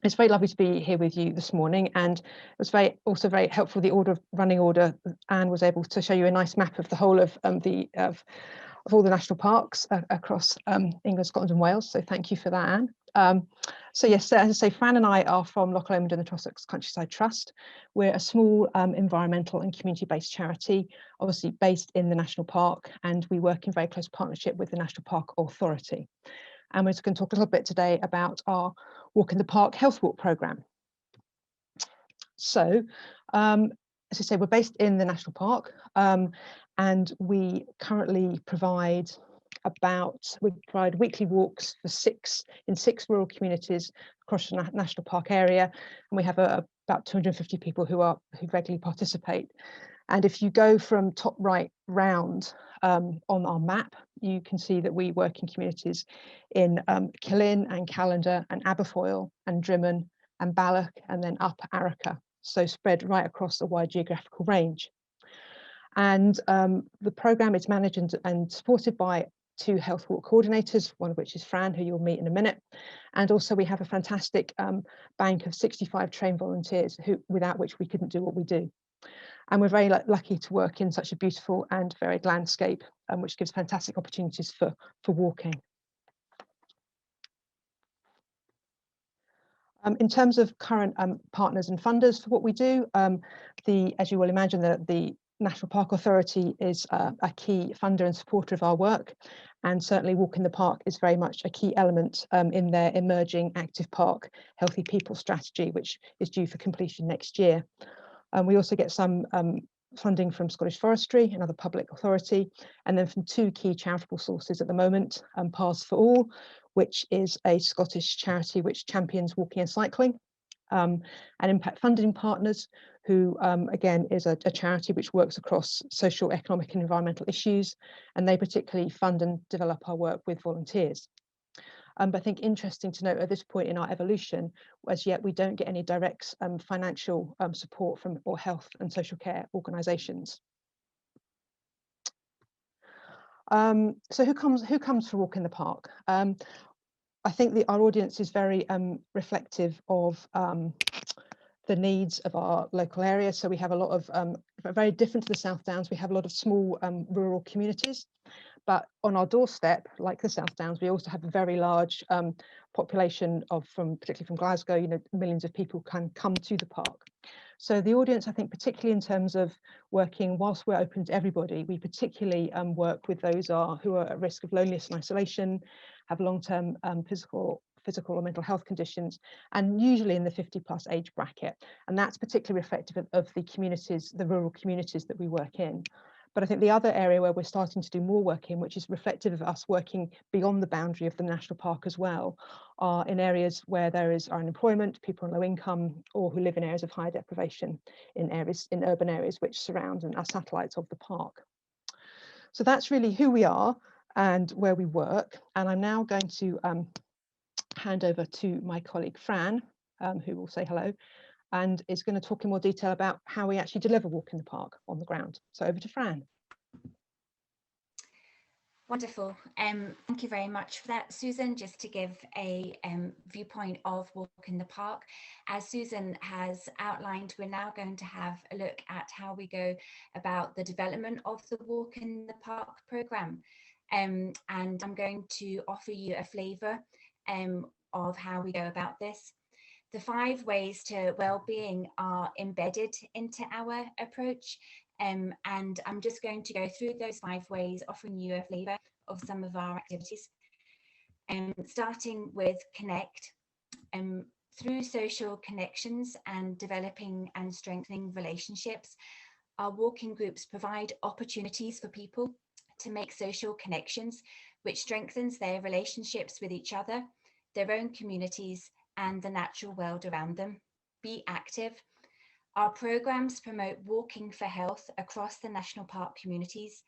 [SPEAKER 5] it's very lovely to be here with you this morning, and it was also very helpful, the running order. Anne was able to show you a nice map of the whole of all the national parks across England, Scotland and Wales. So thank you for that, Anne. So yes, as I say, Fran and I are from Loch Lomond and the Trossachs Countryside Trust. We're a small environmental and community-based charity, obviously based in the national park, and we work in very close partnership with the National Park Authority. And we're just going to talk a little bit today about our Walk in the Park Health Walk programme. So, as I say, we're based in the national park, and we currently provide weekly walks for in six rural communities across the national park area, and we have about 250 people who regularly participate. And if you go from top right round on our map, you can see that we work in communities in Killin and Callander and Aberfoyle and Drimmen and Balloch and then up Arica, so spread right across a wide geographical range. And the programme is managed and supported by 2 health walk coordinators, one of which is Fran, who you'll meet in a minute. And also we have a fantastic bank of 65 trained volunteers without which we couldn't do what we do. And we're very lucky to work in such a beautiful and varied landscape, which gives fantastic opportunities for walking. In terms of current partners and funders for what we do, as you will imagine, the National Park Authority is a key funder and supporter of our work, and certainly Walk in the Park is very much a key element in their emerging Active Park Healthy People strategy, which is due for completion next year. We also get some funding from Scottish Forestry, another public authority, and then from 2 key charitable sources at the moment, Paths for All, which is a Scottish charity which champions walking and cycling, and Impact Funding Partners, who again is a charity which works across social, economic and environmental issues, and they particularly fund and develop our work with volunteers. But I think interesting to note at this point in our evolution, as yet we don't get any direct financial support from or health and social care organisations. So who comes for Walk in the Park? I think our audience is very reflective of the needs of our local area. So we have a lot of, very different to the South Downs, we have a lot of small rural communities. But on our doorstep, like the South Downs, we also have a very large population particularly from Glasgow. Millions of people can come to the park. So the audience, I think, particularly in terms of working, whilst we're open to everybody, we particularly work with those who are at risk of loneliness and isolation, have long-term physical or mental health conditions, and usually in the 50+ age bracket. And that's particularly reflective of the rural communities that we work in. But I think the other area where we're starting to do more work in, which is reflective of us working beyond the boundary of the national park as well, are in areas where there is unemployment, people on low income, or who live in areas of high deprivation in urban areas which surround and are satellites of the park. So that's really who we are and where we work. And I'm now going to hand over to my colleague Fran, who will say hello, and is going to talk in more detail about how we actually deliver Walk in the Park on the ground. So over to Fran.
[SPEAKER 6] Wonderful. Thank you very much for that, Susan. Just to give a viewpoint of Walk in the Park, as Susan has outlined, we're now going to have a look at how we go about the development of the Walk in the Park programme. And I'm going to offer you a flavour of how we go about this. The 5 ways to well-being are embedded into our approach, and I'm just going to go through those 5 ways, offering you a flavour of some of our activities. Starting with connect, through social connections and developing and strengthening relationships, our walking groups provide opportunities for people to make social connections, which strengthens their relationships with each other, their own communities, and the natural world around them. Be active. Our programs promote walking for health across the national park communities.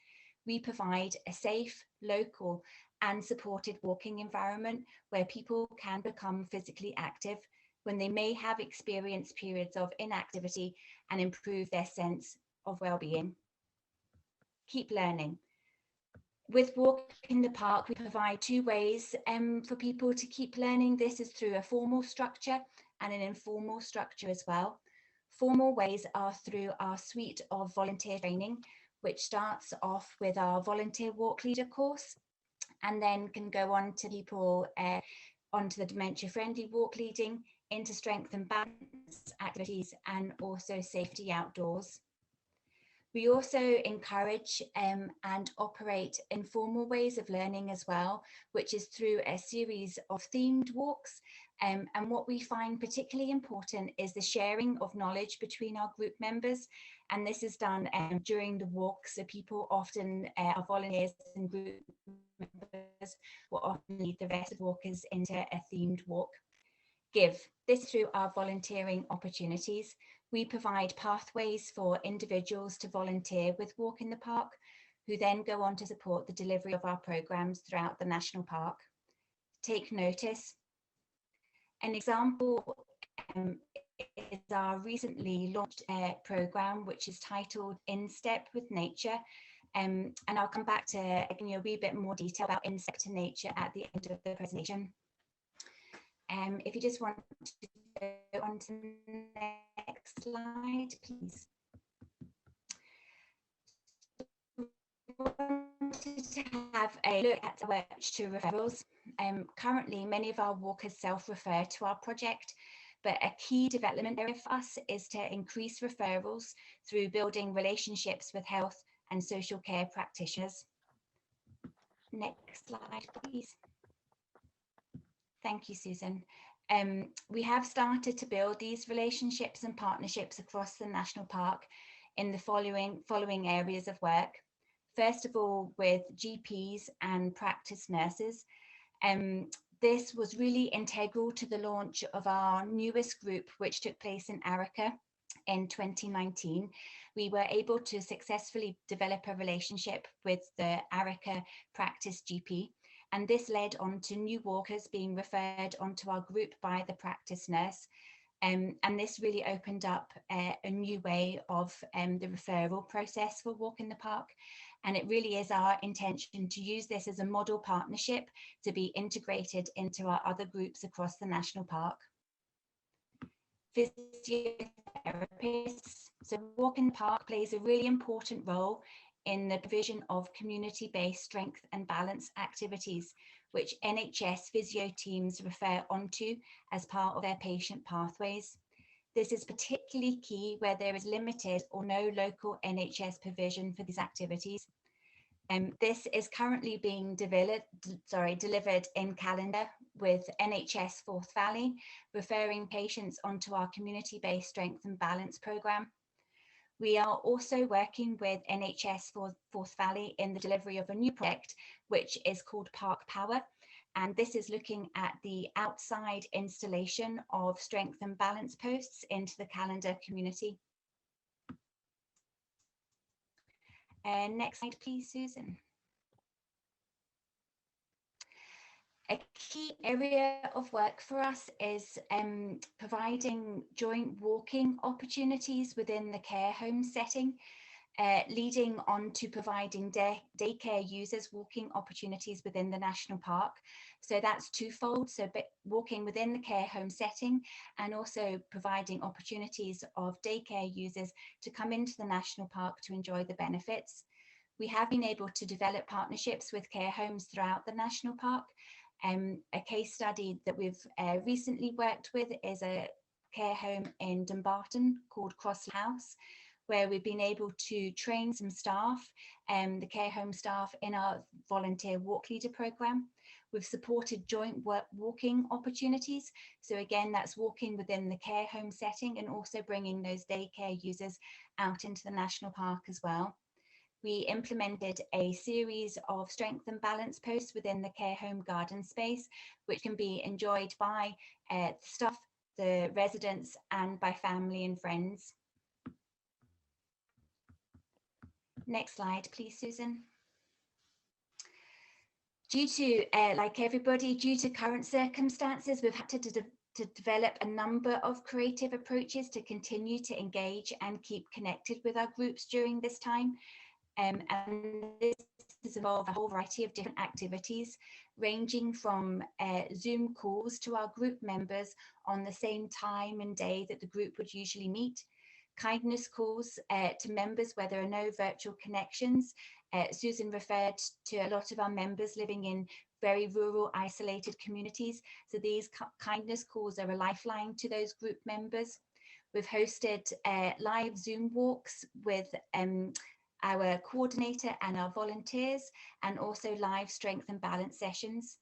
[SPEAKER 6] We provide a safe, local, and supported walking environment where people can become physically active when they may have experienced periods of inactivity and improve their sense of well-being. Keep learning. With Walk in the Park, we provide two ways for people to keep learning. This is through a formal structure and an informal structure as well. Formal ways are through our suite of volunteer training, which starts off with our volunteer walk leader course, and then can go on to people onto the dementia-friendly walk leading, into strength and balance activities, and also safety outdoors. We also encourage and operate informal ways of learning as well, which is through a series of themed walks. And what we find particularly important is the sharing of knowledge between our group members. And this is done during the walk. So people often, our volunteers and group members will often lead the rest of walkers into a themed walk. Give. This through our volunteering opportunities. We provide pathways for individuals to volunteer with Walk in the Park, who then go on to support the delivery of our programs throughout the national park. Take notice. An example is our recently launched program, which is titled In Step with Nature. And I'll come back to giving you a wee bit more detail about In Step to Nature at the end of the presentation. If you just want to go on to the next slide, please. We wanted to have a look at our approach to referrals. Currently, many of our walkers self-refer to our project, but a key development area for us is to increase referrals through building relationships with health and social care practitioners. Next slide, please. Thank you, Susan. We have started to build these relationships and partnerships across the national park in the following areas of work. First of all, with GPs and practice nurses. This was really integral to the launch of our newest group, which took place in Arica in 2019. We were able to successfully develop a relationship with the Arica practice GP. And this led on to new walkers being referred onto our group by the practice nurse. And this really opened up a new way of the referral process for Walk in the Park. And it really is our intention to use this as a model partnership to be integrated into our other groups across the national park. Physiotherapists. So Walk in the Park plays a really important role in the provision of community-based strength and balance activities, which NHS physio teams refer onto as part of their patient pathways. This is particularly key where there is limited or no local NHS provision for these activities. This is currently being delivered in calendar with NHS Forth Valley, referring patients onto our community-based strength and balance programme. We are also working with NHS Forth Valley in the delivery of a new project, which is called Park Power. And this is looking at the outside installation of strength and balance posts into the calendar community. Next slide, please, Susan. A key area of work for us is providing joint walking opportunities within the care home setting, leading on to providing daycare users walking opportunities within the national park. So that's twofold, so walking within the care home setting and also providing opportunities of daycare users to come into the national park to enjoy the benefits. We have been able to develop partnerships with care homes throughout the national park. A case study that we've recently worked with is a care home in Dumbarton called Cross House, where we've been able to train some staff, the care home staff, in our volunteer walk leader programme. We've supported joint walking opportunities. So again, that's walking within the care home setting and also bringing those daycare users out into the national park as well. We implemented a series of strength and balance posts within the care home garden space, which can be enjoyed by staff, the residents, and by family and friends. Next slide, please, Susan. Due to, like everybody, due to current circumstances, we've had to develop a number of creative approaches to continue to engage and keep connected with our groups during this time. And this has involved a whole variety of different activities, ranging from Zoom calls to our group members on the same time and day that the group would usually meet, kindness calls to members where there are no virtual connections. Susan referred to a lot of our members living in very rural, isolated communities. So these kindness calls are a lifeline to those group members. We've hosted live Zoom walks with our coordinator and our volunteers, and also live strength and balance sessions.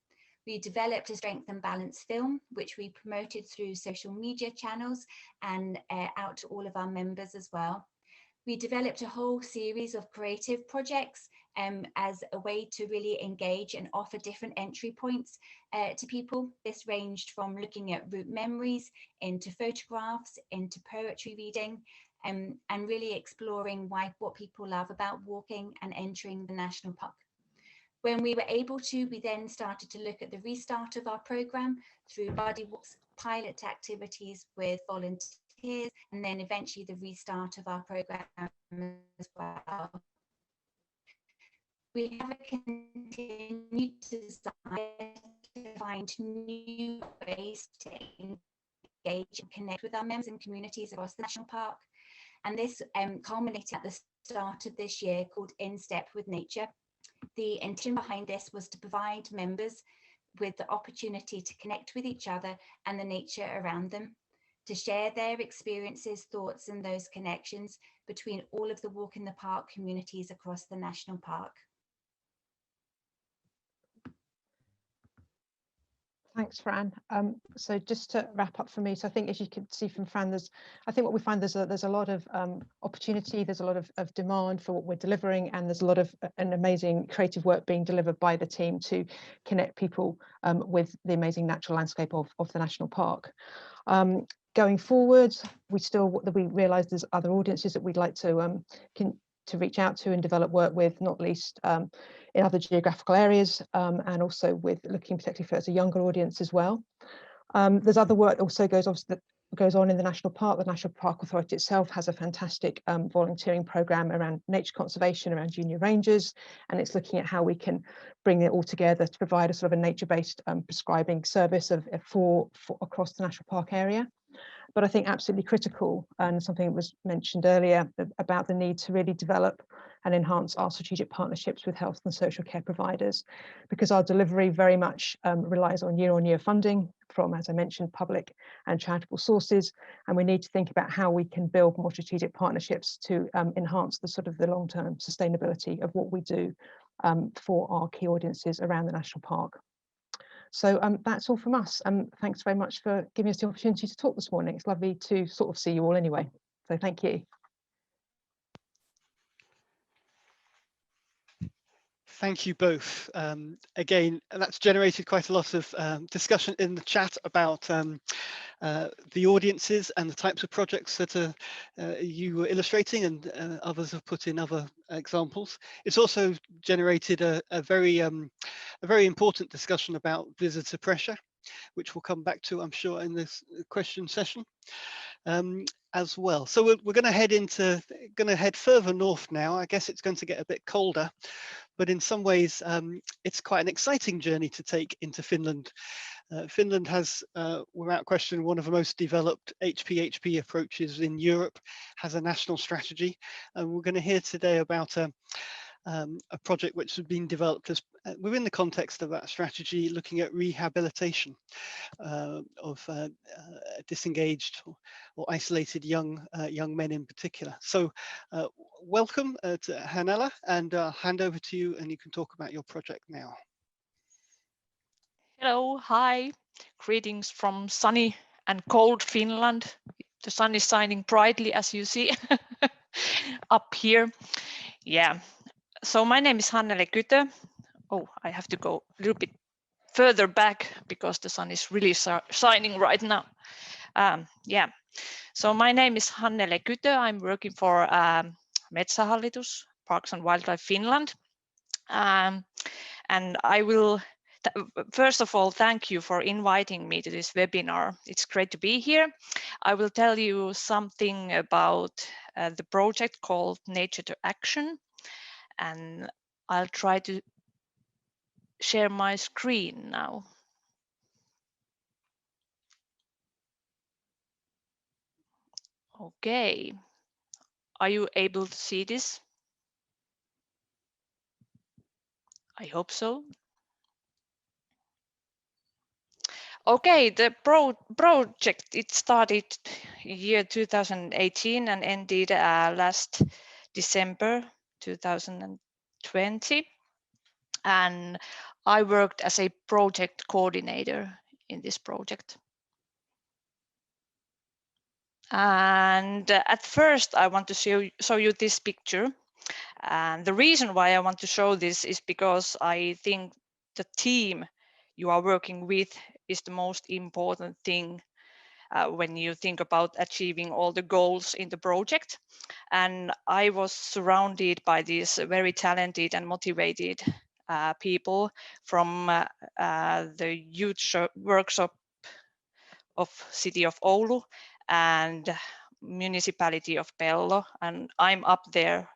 [SPEAKER 6] We developed a strength and balance film, which we promoted through social media channels and out to all of our members as well. We developed a whole series of creative projects as a way to really engage and offer different entry points to people. This ranged from looking at route memories, into photographs, into poetry reading, and really exploring what people love about walking and entering the national park. When we were able to, we then started to look at the restart of our programme through body walks, pilot activities with volunteers, and then eventually the restart of our programme as well. We have a continued desire to find new ways to engage and connect with our members and communities across the national park. And this culminated at the start of this year, called In Step with Nature. The intention behind this was to provide members with the opportunity to connect with each other and the nature around them, to share their experiences, thoughts, and those connections between all of the Walk in the Park communities across the national park.
[SPEAKER 5] Thanks, Fran. So just to wrap up for me, so I think as you can see from Fran, I think what we find there's a lot of opportunity, there's a lot of demand for what we're delivering, and there's a lot of an amazing creative work being delivered by the team to connect people with the amazing natural landscape of the national park. Going forward, we realise there's other audiences that we'd like to reach out to and develop work with, not least in other geographical areas, and also with looking particularly for a younger audience as well. There's other work that also goes on in the National Park. The National Park Authority itself has a fantastic volunteering programme around nature conservation, around junior rangers, and it's looking at how we can bring it all together to provide a sort of a nature-based prescribing service for across the National Park area. But I think absolutely critical, and something that was mentioned earlier about the need to really develop and enhance our strategic partnerships with health and social care providers, because our delivery very much relies on year funding from, as I mentioned, public and charitable sources, and we need to think about how we can build more strategic partnerships to enhance the long-term sustainability of what we do for our key audiences around the national park. So that's all from us. Thanks very much for giving us the opportunity to talk this morning. It's lovely to sort of see you all anyway. So thank you.
[SPEAKER 2] Thank you both. Again, that's generated quite a lot of discussion in the chat about the audiences and the types of projects that you were illustrating, and others have put in other examples. It's also generated a very important discussion about visitor pressure, which we'll come back to, I'm sure, in this question session as well. So we're going to head further north now. I guess it's going to get a bit colder, but in some ways it's quite an exciting journey to take into Finland. Finland has, without question, one of the most developed HPHP approaches in Europe, has a national strategy, and we're going to hear today about a project which has been developed as within the context of that strategy, looking at rehabilitation of disengaged or isolated young men in particular. So welcome to Hannela, and I'll hand over to you, and you can talk about your project now.
[SPEAKER 7] Hello, hi, greetings from sunny and cold Finland. The sun is shining brightly, as you see up here. Yeah, so my name is Hannele Kytö. Oh, I have to go a little bit further back because the sun is really shining right now. Yeah, so my name is Hannele Kytö. I'm working for Metsähallitus, Parks and Wildlife Finland. And I will, first of all, thank you for inviting me to this webinar. It's great to be here. I will tell you something about the project called Nature to Action, and I'll try to share my screen now. Okay, are you able to see this? I hope so. Okay, the project, it started year 2018 and ended last December 2020. And I worked as a project coordinator in this project. And at first, I want to show you this picture. And the reason why I want to show this is because I think the team you are working with is the most important thing when you think about achieving all the goals in the project. And I was surrounded by these very talented and motivated people from the youth workshop of City of Oulu and municipality of Pello, and I'm up there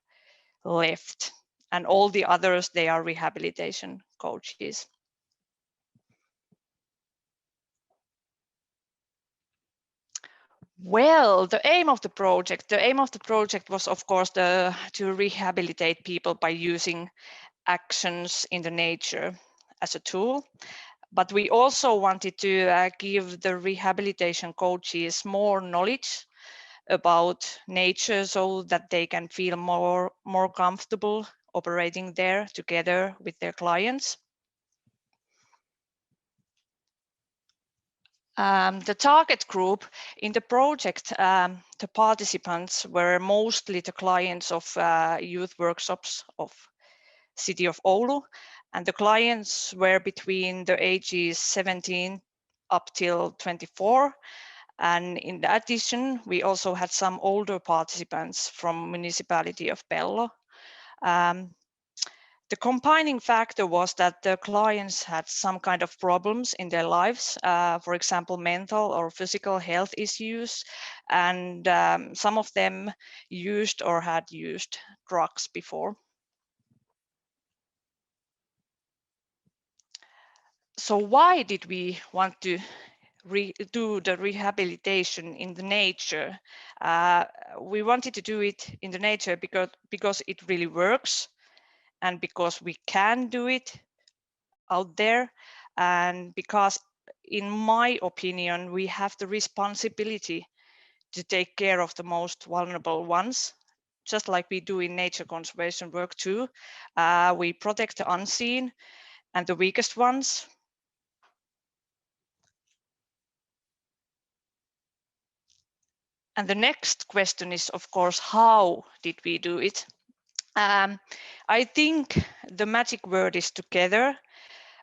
[SPEAKER 7] left, and all the others, they are rehabilitation coaches. Well, the aim of the project was, of course, to rehabilitate people by using actions in the nature as a tool. But we also wanted to give the rehabilitation coaches more knowledge about nature so that they can feel more comfortable operating there together with their clients. The target group in the project, the participants were mostly the clients of youth workshops of City of Oulu, and the clients were between the ages 17 up till 24. And in addition, we also had some older participants from municipality of Pello. The combining factor was that the clients had some kind of problems in their lives, for example, mental or physical health issues, and some of them used or had used drugs before. So why did we want to do the rehabilitation in the nature? We wanted to do it in the nature because it really works, and because we can do it out there, and because, in my opinion, we have the responsibility to take care of the most vulnerable ones, just like we do in nature conservation work too. We protect the unseen and the weakest ones. And the next question is, of course, how did we do it? I think the magic word is together.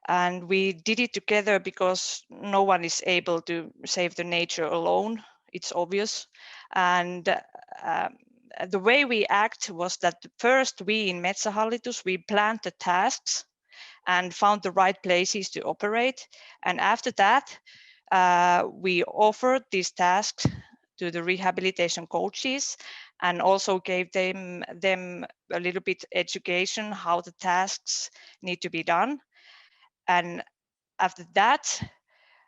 [SPEAKER 7] And we did it together because no one is able to save the nature alone. It's obvious. And the way we act was that first we in Metsähallitus, we planned the tasks and found the right places to operate. And after that, we offered these tasks to the rehabilitation coaches and also gave them a little bit education how the tasks need to be done. And after that,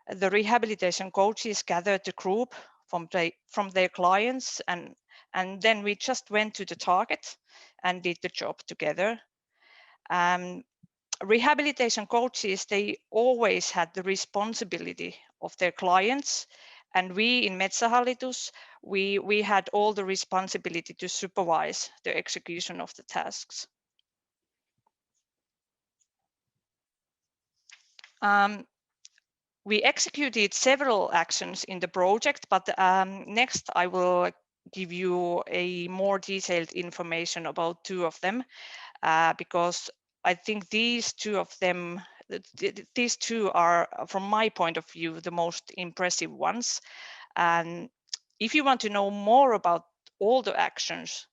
[SPEAKER 7] the rehabilitation coaches gathered the group from their clients, and then we just went to the target and did the job together. Rehabilitation coaches, they always had the responsibility of their clients, and we in Metsähallitus, we had all the responsibility to supervise the execution of the tasks. We executed several actions in the project, but next I will give you a more detailed information about 2 of them, because I think these 2 of them, these 2 are, from my point of view, the most impressive ones. And if you want to know more about all the actions,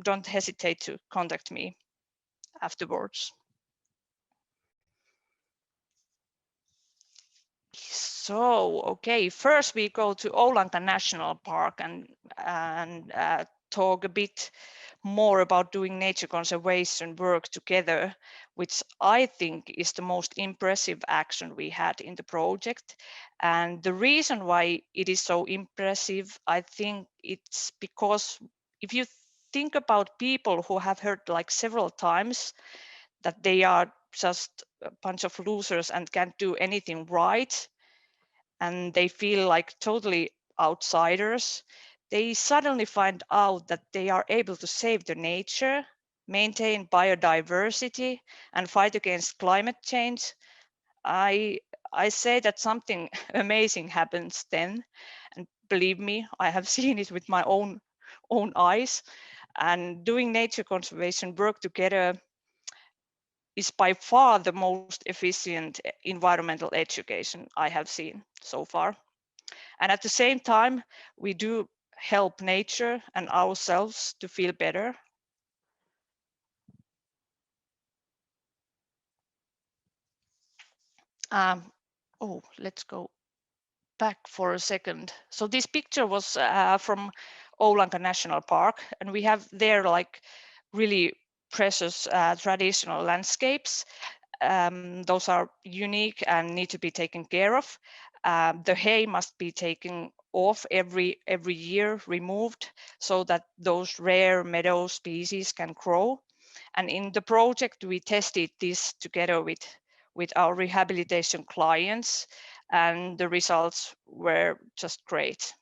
[SPEAKER 7] don't hesitate to contact me afterwards. So, okay, first we go to Oulanka National Park and talk a bit more about doing nature conservation work together, which I think is the most impressive action we had in the project. And the reason why it is so impressive, I think it's because if you think about people who have heard like several times that they are just a bunch of losers and can't do anything right, and they feel like totally outsiders, they suddenly find out that they are able to save the nature, maintain biodiversity, and fight against climate change. I say that something amazing happens then, and believe me, I have seen it with my own eyes. And doing nature conservation work together is by far the most efficient environmental education I have seen so far. And at the same time, we do help nature and ourselves to feel better. Let's go back for a second. So this picture was from Oulanka National Park, and we have there like really precious traditional landscapes. Those are unique and need to be taken care of. The hay must be taken off every year, removed, so that those rare meadow species can grow. And in the project, we tested this together with our rehabilitation clients, and the results were just great.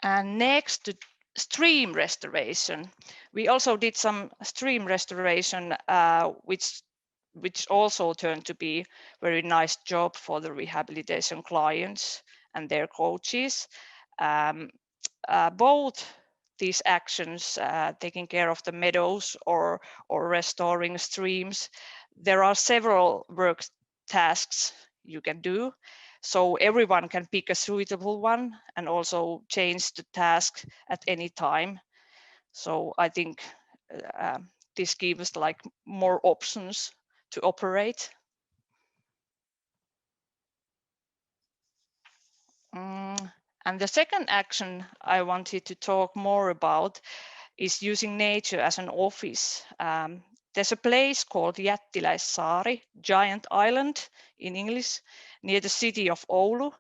[SPEAKER 7] And next to stream restoration, we also did some stream restoration, which also turned to be a very nice job for the rehabilitation clients and their coaches. Both these actions, taking care of the meadows or restoring streams, there are several work tasks you can do. So everyone can pick a suitable one and also change the task at any time. So I think this gives like more options to operate. And the second action I wanted to talk more about is using nature as an office. There's a place called Jättiläissaari, Giant Island in English, near the city of Oulu.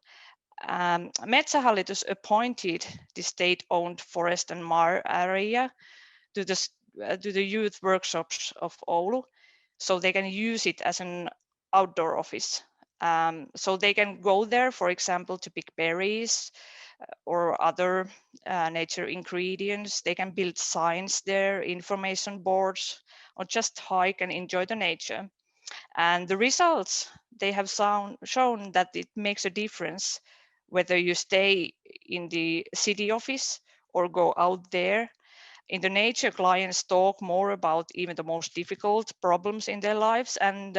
[SPEAKER 7] Metsähallitus appointed the state-owned forest and mare area to the youth workshops of Oulu, so they can use it as an outdoor office. So they can go there, for example, to pick berries or other nature ingredients. They can build signs there, information boards, or just hike and enjoy the nature. And the results, they have shown that it makes a difference whether you stay in the city office or go out there. In the nature, clients talk more about even the most difficult problems in their lives, and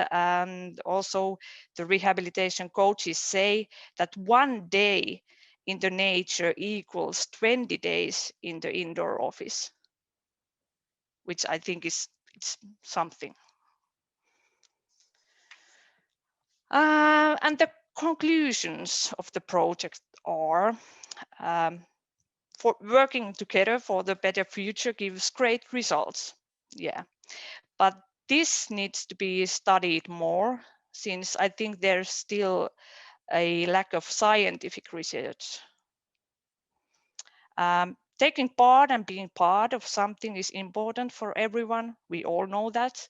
[SPEAKER 7] also the rehabilitation coaches say that 1 day in the nature equals 20 days in the indoor office, which I think it's something. And the conclusions of the project are for working together for the better future gives great results. Yeah, but this needs to be studied more, since I think there's still a lack of scientific research. Taking part and being part of something is important for everyone. We all know that.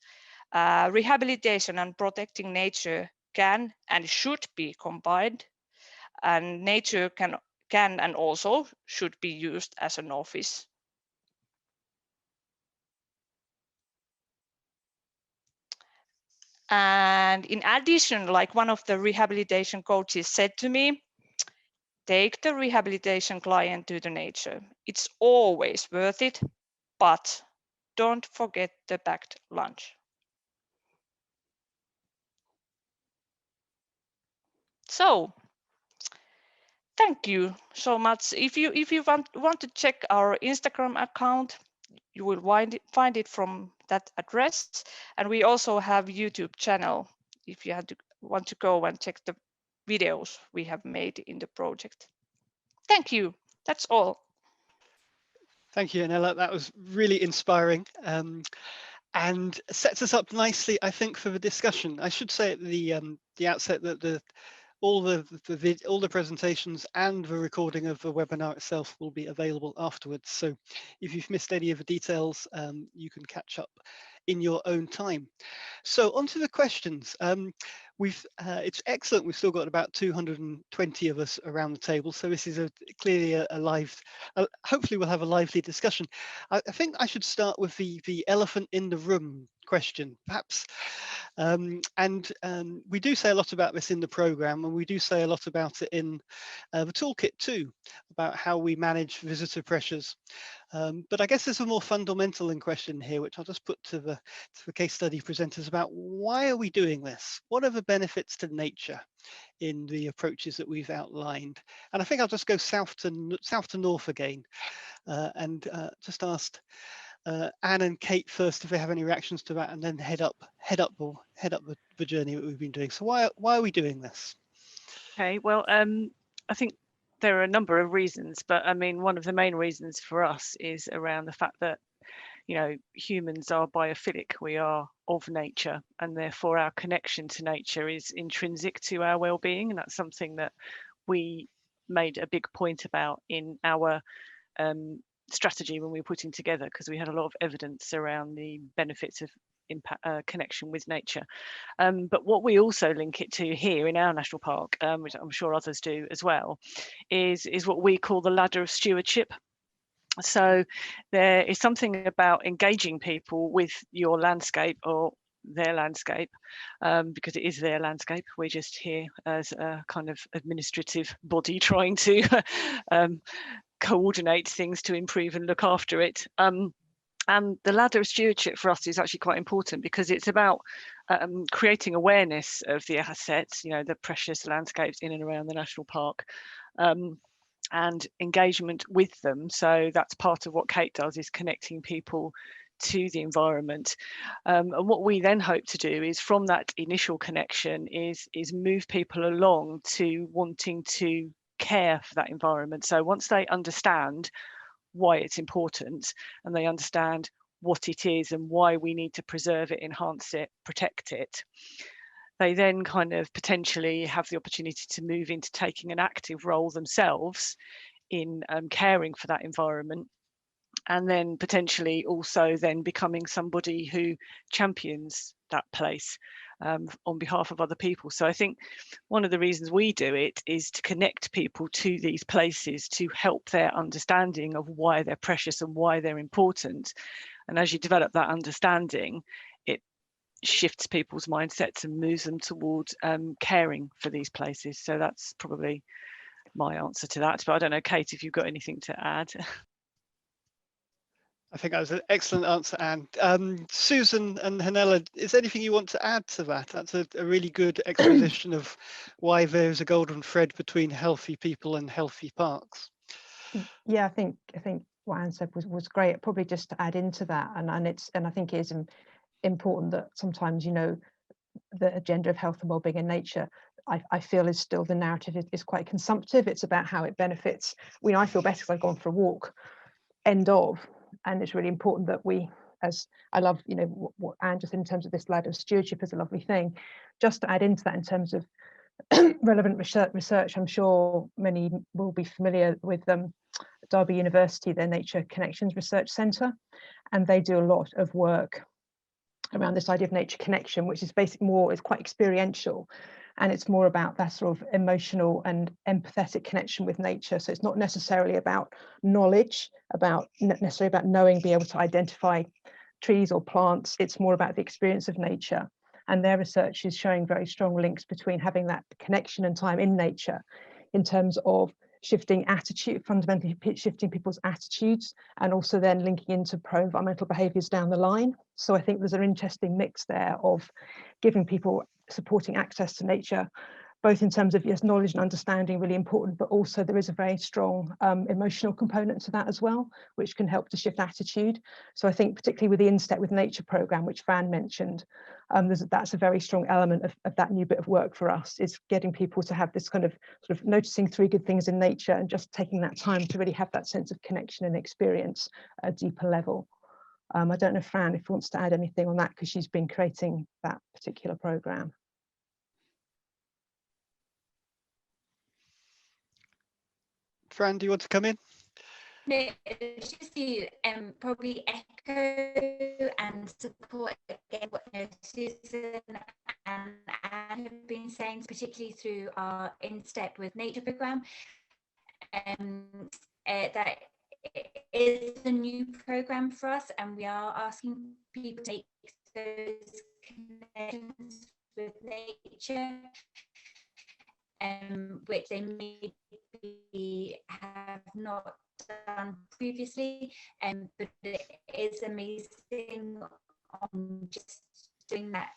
[SPEAKER 7] Rehabilitation and protecting nature can and should be combined, and nature can and also should be used as an office. And in addition, like one of the rehabilitation coaches said to me, take the rehabilitation client to the nature. It's always worth it, but don't forget the packed lunch. So thank you so much. If you want to check our Instagram account, you will find it from that address. And we also have YouTube channel if you want to go and check the videos we have made in the project. Thank you. That's all.
[SPEAKER 2] Thank you, Anela. That was really inspiring and sets us up nicely, I think, for the discussion. I should say at the outset that all the presentations and the recording of the webinar itself will be available afterwards. So if you've missed any of the details, you can catch up in your own time. So on to the questions. It's excellent. We've still got about 220 of us around the table. So this is clearly a live, hopefully we'll have a lively discussion. I think I should start with the elephant in the room question, perhaps. We do say a lot about this in the program, and we do say a lot about it in the toolkit too, about how we manage visitor pressures. But I guess there's a more fundamental question here, which I'll just put to the case study presenters about why are we doing this? What are the benefits to nature in the approaches that we've outlined? And I think I'll just go south to north again and just ask Anne and Kate first if they have any reactions to that, and then head up the journey that we've been doing. So why are we doing this?
[SPEAKER 3] Okay, well, I think there are a number of reasons, but I mean, one of the main reasons for us is around the fact that, you know, humans are biophilic. We are of nature, and therefore our connection to nature is intrinsic to our well-being, and that's something that we made a big point about in our strategy when we were putting together, because we had a lot of evidence around the benefits of connection with nature. But what we also link it to here in our national park, which I'm sure others do as well, is what we call the ladder of stewardship. So there is something about engaging people with your landscape or their landscape, because it is their landscape. We're just here as a kind of administrative body trying to coordinate things to improve and look after it. And the ladder of stewardship for us is actually quite important, because it's about creating awareness of the assets, you know, the precious landscapes in and around the national park, and engagement with them. So that's part of what Kate does, is connecting people to the environment. And what we then hope to do is, from that initial connection, is move people along to wanting to care for that environment. So once they understand why it's important, and they understand what it is and why we need to preserve it, enhance it, protect it, they then kind of potentially have the opportunity to move into taking an active role themselves in caring for that environment, and then potentially also then becoming somebody who champions that place on behalf of other people. So I think one of the reasons we do it is to connect people to these places, to help their understanding of why they're precious and why they're important. And as you develop that understanding, it shifts people's mindsets and moves them towards caring for these places. So that's probably my answer to that. But I don't know, Kate, if you've got anything to add.
[SPEAKER 2] I think that was an excellent answer, Anne. Susan and Hanella, is there anything you want to add to that? That's a really good exposition of why there's a golden thread between healthy people and healthy parks.
[SPEAKER 5] Yeah, I think what Anne said was great. Probably just to add into that, and I think it is important that sometimes, you know, the agenda of health and wellbeing in nature, I feel is still, the narrative is quite consumptive. It's about how it benefits. I feel better because I've gone for a walk, end of. And it's really important that we, as I love, you know, what Anne just in terms of this ladder of stewardship is a lovely thing. Just to add into that in terms of relevant research, I'm sure many will be familiar with Derby University, their Nature Connections Research Centre, and they do a lot of work around this idea of nature connection, which is basically it's quite experiential, and it's more about that sort of emotional and empathetic connection with nature. So it's not necessarily about knowledge, necessarily about knowing, be able to identify trees or plants. It's more about the experience of nature. and their research is showing very strong links between having that connection and time in nature in terms of shifting attitude, fundamentally shifting people's attitudes, and also then linking into pro-environmental behaviours down the line. So I think there's an interesting mix there of giving people supporting access to nature, both in terms of, yes, knowledge and understanding, really important, but also there is a very strong emotional component to that as well, which can help to shift attitude. So I think particularly with the In Step with Nature programme, which Fran mentioned, that's a very strong element of that new bit of work for us, is getting people to have this kind of sort of noticing 3 good things in nature and just taking that time to really have that sense of connection and experience at a deeper level. I don't know, Fran, if you wants to add anything on that, because she's been creating that particular programme.
[SPEAKER 2] Fran, do you want to come in?
[SPEAKER 6] No, just to probably echo and support again what Susan and Anne have been saying, particularly through our In Step with Nature programme. That is a new programme for us, and we are asking people to make those connections with nature, which they maybe have not done previously, but it is amazing on just doing that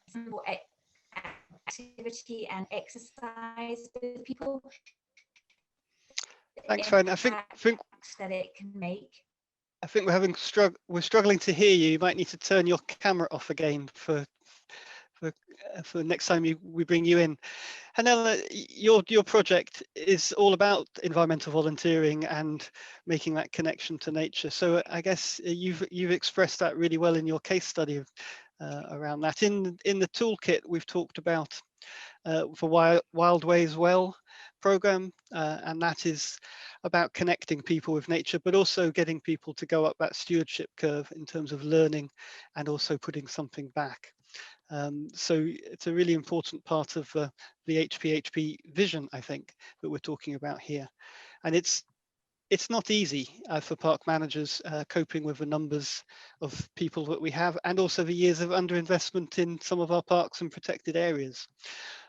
[SPEAKER 6] simple activity and exercise with people.
[SPEAKER 2] Thanks, Fran. I think
[SPEAKER 6] that it can make.
[SPEAKER 2] I think we're struggling to hear you. You might need to turn your camera off again for next time we bring you in. Hanella, your project is all about environmental volunteering and making that connection to nature. So I guess you've expressed that really well in your case study around that. In the toolkit, we've talked about for Wild Ways Well program, and that is about connecting people with nature, but also getting people to go up that stewardship curve in terms of learning and also putting something back. So it's a really important part of the HPHP vision, I think, that we're talking about here. And it's not easy for park managers coping with the numbers of people that we have, and also the years of underinvestment in some of our parks and protected areas.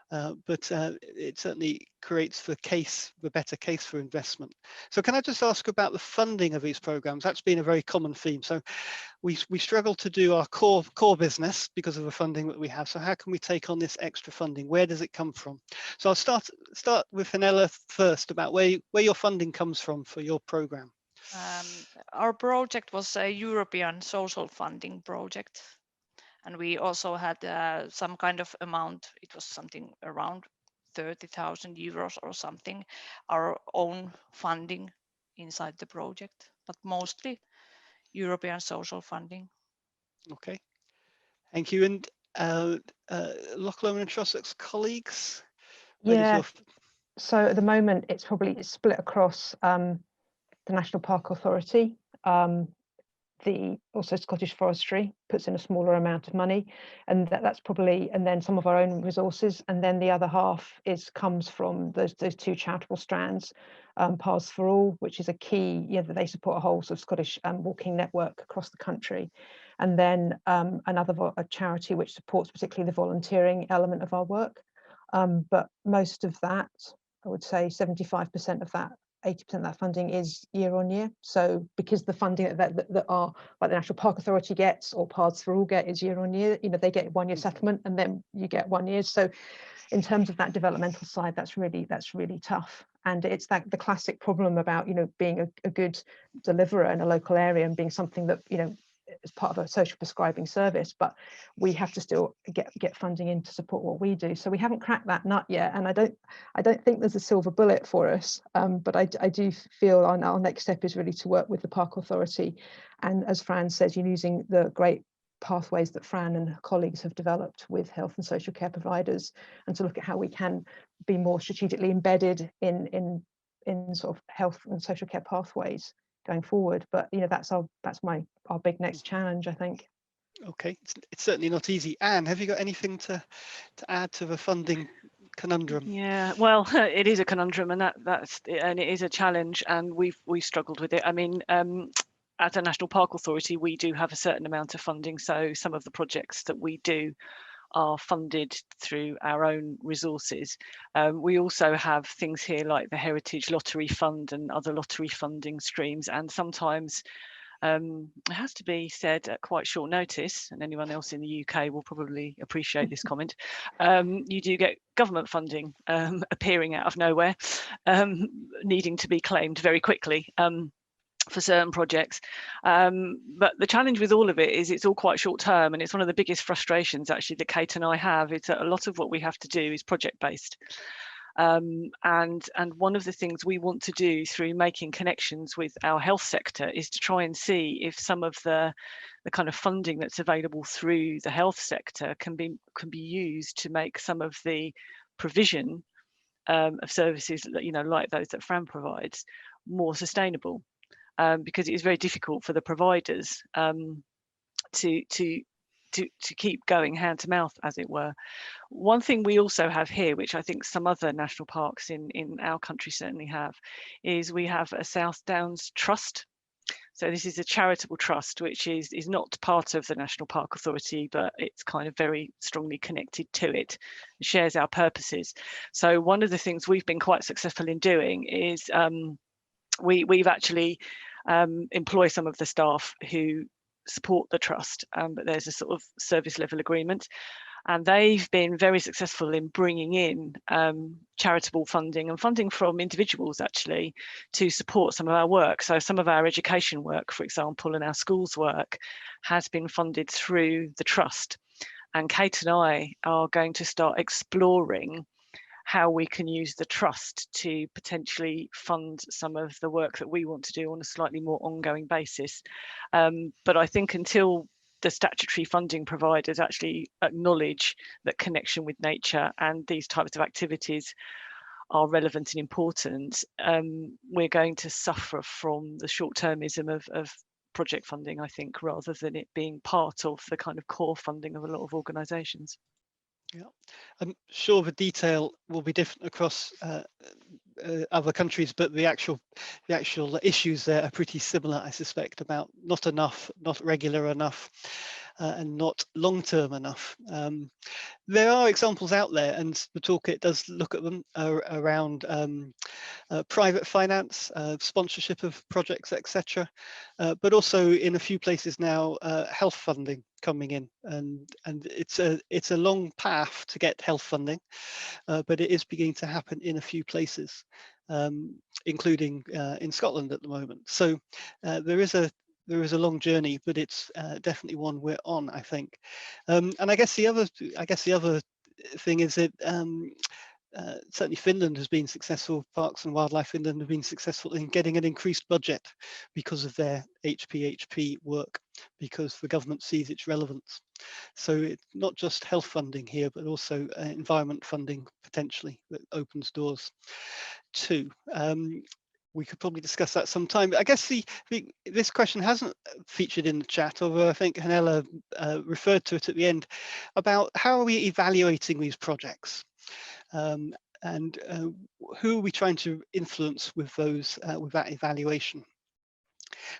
[SPEAKER 2] But it certainly creates the better case for investment. So can I just ask about the funding of these programs? That's been a very common theme. So we struggle to do our core business because of the funding that we have. So how can we take on this extra funding? Where does it come from? So I'll start with Hanella first, about where your funding comes from for your program.
[SPEAKER 7] Our project was a European social funding project. And we also had some kind of amount, it was something around 30,000 euros or something, our own funding inside the project, but mostly European social funding. Okay.
[SPEAKER 2] Thank you. And Loch Lomond and Trossach's colleagues?
[SPEAKER 5] Yeah, so at the moment it's probably split across the National Park Authority, also Scottish Forestry puts in a smaller amount of money, and that's probably, and then some of our own resources, and then the other half comes from those 2 charitable strands, Paths for All, which is a key, that they support a whole sort of Scottish walking network across the country, and then a charity which supports particularly the volunteering element of our work, but most of that, I would say 75% of that, 80% of that funding is year on year. So because the funding that our, like the National Park Authority gets or Paths for All get is year on year, they get 1 year settlement and then you get 1 year. So in terms of that developmental side, that's really tough. And it's the classic problem about, being a good deliverer in a local area and being something that, as part of a social prescribing service, but we have to still get funding in to support what we do. So we haven't cracked that nut yet, and I don't think there's a silver bullet for us. But I do feel our next step is really to work with the Park Authority, and as Fran says, using the great pathways that Fran and her colleagues have developed with health and social care providers, and to look at how we can be more strategically embedded in sort of health and social care pathways going forward. But that's our big next challenge, I think.
[SPEAKER 2] Okay, it's certainly not easy. Anne, have you got anything to add to the funding conundrum?
[SPEAKER 3] Yeah, well, it is a conundrum, and it is a challenge, and we've struggled with it. I mean, at the National Park Authority, we do have a certain amount of funding, so some of the projects that we do are funded through our own resources. We also have things here like the Heritage Lottery Fund and other lottery funding streams, and sometimes it has to be said at quite short notice, and anyone else in the UK will probably appreciate this comment, you do get government funding appearing out of nowhere, needing to be claimed very quickly for certain projects. But the challenge with all of it is it's all quite short term, and it's one of the biggest frustrations actually that Kate and I have. It's that a lot of what we have to do is project based. And one of the things we want to do through making connections with our health sector is to try and see if some of the kind of funding that's available through the health sector can be used to make some of the provision of services that, you know, like those that Fran provides, more sustainable. Because it is very difficult for the providers to keep going hand to mouth, as it were. One thing we also have here, which I think some other national parks in our country certainly have, is we have a South Downs Trust. So this is a charitable trust, which is not part of the National Park Authority, but it's kind of very strongly connected to it, shares our purposes. So one of the things we've been quite successful in doing is we've actually employ some of the staff who support the trust, but there's a sort of service level agreement, and they've been very successful in bringing in charitable funding and funding from individuals actually to support some of our work. So some of our education work, for example, and our schools work has been funded through the trust, and Kate and I are going to start exploring how we can use the trust to potentially fund some of the work that we want to do on a slightly more ongoing basis. But I think until the statutory funding providers actually acknowledge that connection with nature and these types of activities are relevant and important, we're going to suffer from the short-termism of project funding, I think, rather than it being part of the kind of core funding of a lot of organisations.
[SPEAKER 2] Yeah, I'm sure the detail will be different across other countries, but the actual issues there are pretty similar, I suspect, about not enough, not regular enough, and not long-term enough. There are examples out there, and the toolkit does look at them around private finance, sponsorship of projects, etc. But also in a few places now, health funding coming in, and it's a long path to get health funding, but it is beginning to happen in a few places, including in Scotland at the moment. So there is a long journey, but it's definitely one we're on, I think. And I guess the other thing is that certainly Finland has been successful, Parks and Wildlife Finland have been successful in getting an increased budget because of their HPHP work, because the government sees its relevance. So it's not just health funding here, but also environment funding potentially that opens doors too. We could probably discuss that sometime. I guess this question hasn't featured in the chat, although I think Hanella referred to it at the end, about how are we evaluating these projects, and who are we trying to influence with those with that evaluation.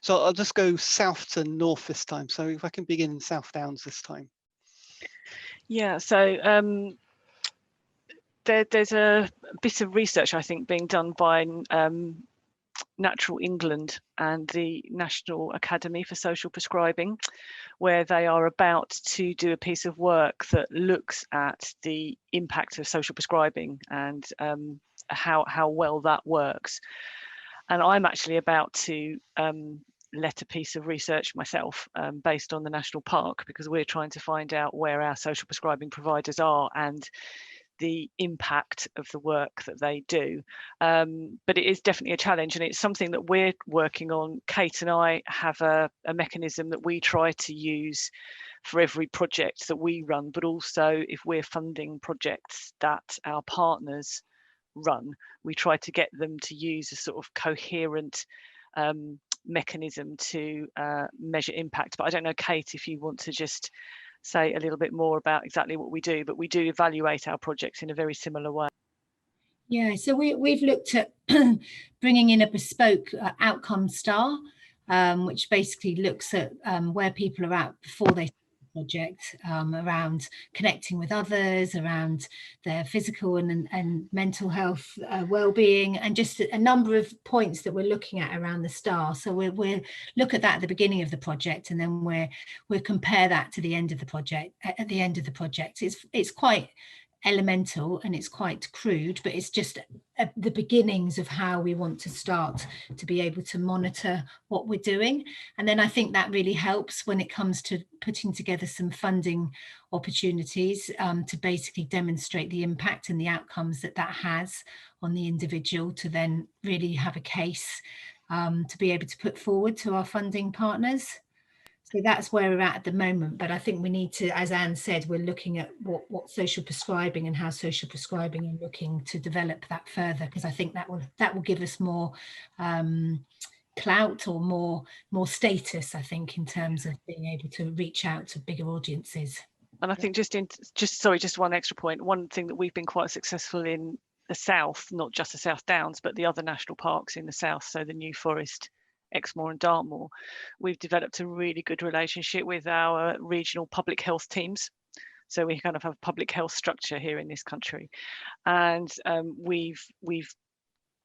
[SPEAKER 2] So I'll just go south to north this time. So if I can begin in South Downs this time.
[SPEAKER 3] Yeah, so there's a bit of research, I think, being done by Natural England and the National Academy for Social Prescribing, where they are about to do a piece of work that looks at the impact of social prescribing and how well that works. And I'm actually about to let a piece of research myself based on the national park, because we're trying to find out where our social prescribing providers are and the impact of the work that they do. But it is definitely a challenge, and it's something that we're working on. Kate and I have a mechanism that we try to use for every project that we run, but also if we're funding projects that our partners run, we try to get them to use a sort of coherent mechanism to measure impact. But I don't know, Kate, if you want to just say a little bit more about exactly what we do, but we do evaluate our projects in a very similar way.
[SPEAKER 4] Yeah, so we've looked at bringing in a bespoke outcome star, which basically looks at where people are at before they project, around connecting with others, around their physical and mental health, well-being, and just a number of points that we're looking at around the STAR. So we'll look at that at the beginning of the project, and then we'll compare that to the end of the project. At the end of the project, it's quite elemental and it's quite crude, but it's just the beginnings of how we want to start to be able to monitor what we're doing. And then I think that really helps when it comes to putting together some funding opportunities, to basically demonstrate the impact and the outcomes that has on the individual, to then really have a case to be able to put forward to our funding partners. So that's where we're at the moment. But I think we need to, as Anne said, we're looking at what social prescribing and how social prescribing are looking to develop that further, because I think that will give us more clout or more status, I think, in terms of being able to reach out to bigger audiences.
[SPEAKER 3] And I think just one extra point. One thing that we've been quite successful in the south, not just the South Downs, but the other national parks in the south, so the New Forest, Exmoor and Dartmoor, we've developed a really good relationship with our regional public health teams. So we kind of have a public health structure here in this country, and we've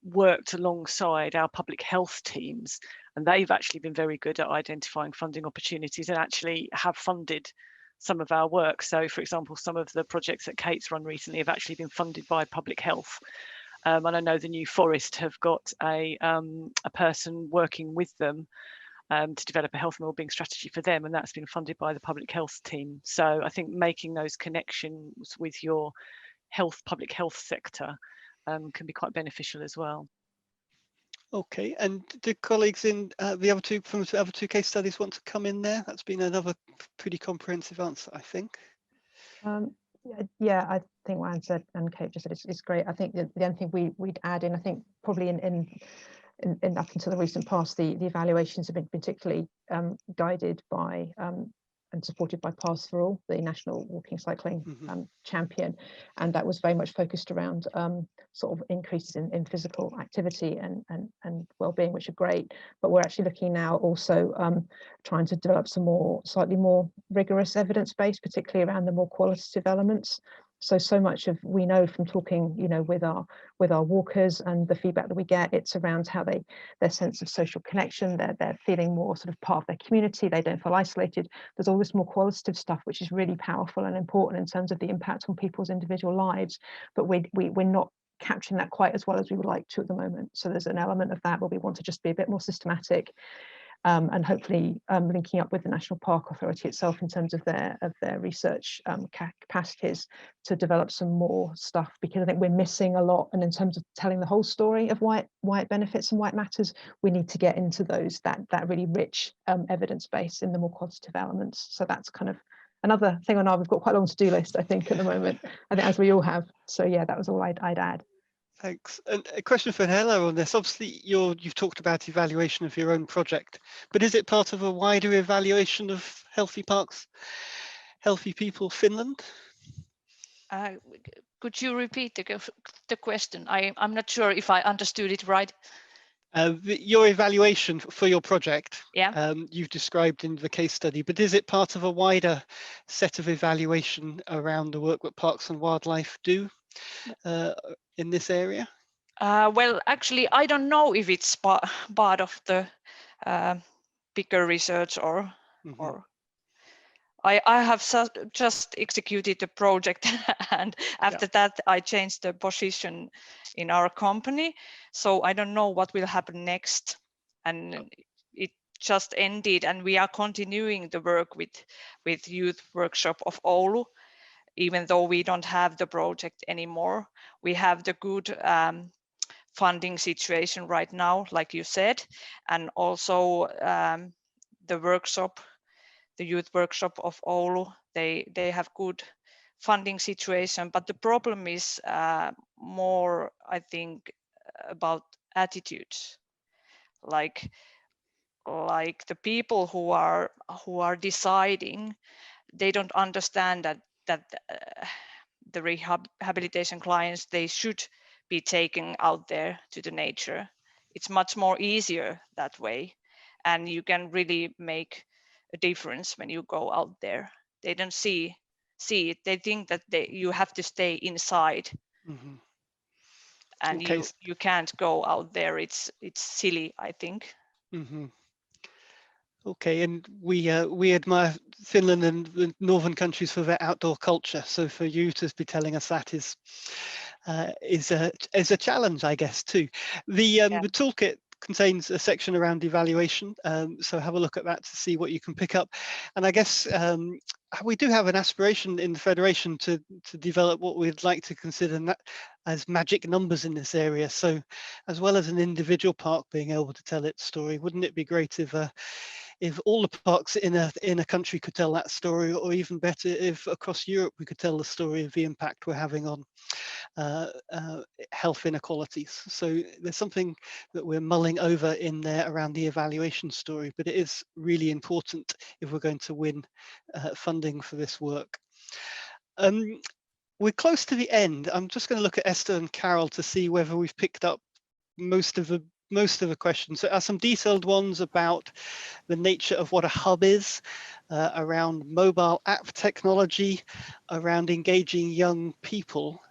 [SPEAKER 3] worked alongside our public health teams, and they've actually been very good at identifying funding opportunities and actually have funded some of our work. So, for example, some of the projects that Kate's run recently have actually been funded by public health. And I know the New Forest have got a person working with them to develop a health and wellbeing strategy for them, and that's been funded by the public health team. So I think making those connections with your public health sector can be quite beneficial as well.
[SPEAKER 2] Okay, and do colleagues in from the other two case studies want to come in there? That's been another pretty comprehensive answer, I think.
[SPEAKER 5] Yeah, I think what Anne said and Kate just said is great. I think the only thing we'd add in, I think probably in up until the recent past, the evaluations have been particularly guided by and supported by Paths for All, the national walking cycling champion, and that was very much focused around sort of increases in physical activity and well-being, which are great. But we're actually looking now also trying to develop some slightly more rigorous evidence base, particularly around the more qualitative elements. So much of we know from talking, with our walkers and the feedback that we get, it's around how their sense of social connection, they're feeling more sort of part of their community, they don't feel isolated. There's all this more qualitative stuff, which is really powerful and important in terms of the impact on people's individual lives. But we're not capturing that quite as well as we would like to at the moment. So there's an element of that where we want to just be a bit more systematic. And hopefully linking up with the National Park Authority itself in terms of their research capacities to develop some more stuff, because I think we're missing a lot. And in terms of telling the whole story of why it benefits and why it matters, we need to get into that really rich evidence base in the more qualitative elements. So that's kind of another thing on we've got quite a long to-do list, I think, at the moment, I think, as we all have. So yeah, that was all I'd add.
[SPEAKER 2] Thanks. And a question for Hella on this. Obviously, you've talked about evaluation of your own project, but is it part of a wider evaluation of Healthy Parks, Healthy People Finland?
[SPEAKER 7] Could you repeat the question? I'm not sure if I understood it right.
[SPEAKER 2] Your evaluation for your project,
[SPEAKER 7] yeah,
[SPEAKER 2] you've described in the case study, but is it part of a wider set of evaluation around the work that Parks and Wildlife do in this area?
[SPEAKER 7] Well, actually, I don't know if it's part of the bigger research or I have just executed the project, and after that I changed the position in our company, so I don't know what will happen next. And it just ended, and we are continuing the work with Youth Workshop of Oulu, even though we don't have the project anymore. We have the good funding situation right now, like you said, and also the Youth Workshop of Oulu, they have good funding situation, but the problem is more, I think, about attitudes, like the people who are deciding, they don't understand that the rehabilitation clients, they should be taken out there to the nature. It's much more easier that way, and you can really make a difference when you go out there. They don't see it. They think that you have to stay inside.
[SPEAKER 2] Mm-hmm.
[SPEAKER 7] And
[SPEAKER 2] Okay.
[SPEAKER 7] you can't go out there. It's silly, I think.
[SPEAKER 2] Mm-hmm. Okay, and we admire Finland and the northern countries for their outdoor culture. So for you to be telling us that is a challenge, I guess, too. The toolkit contains a section around evaluation, so have a look at that to see what you can pick up. And I guess we do have an aspiration in the Federation to develop what we'd like to consider as magic numbers in this area. So as well as an individual park being able to tell its story, wouldn't it be great if all the parks in a country could tell that story, or even better, if across Europe we could tell the story of the impact we're having on health inequalities. So there's something that we're mulling over in there around the evaluation story, but it is really important if we're going to win funding for this work. We're close to the end. I'm just going to look at Esther and Carol to see whether we've picked up most of the questions. So there are some detailed ones about the nature of what a hub is, around mobile app technology, around engaging young people,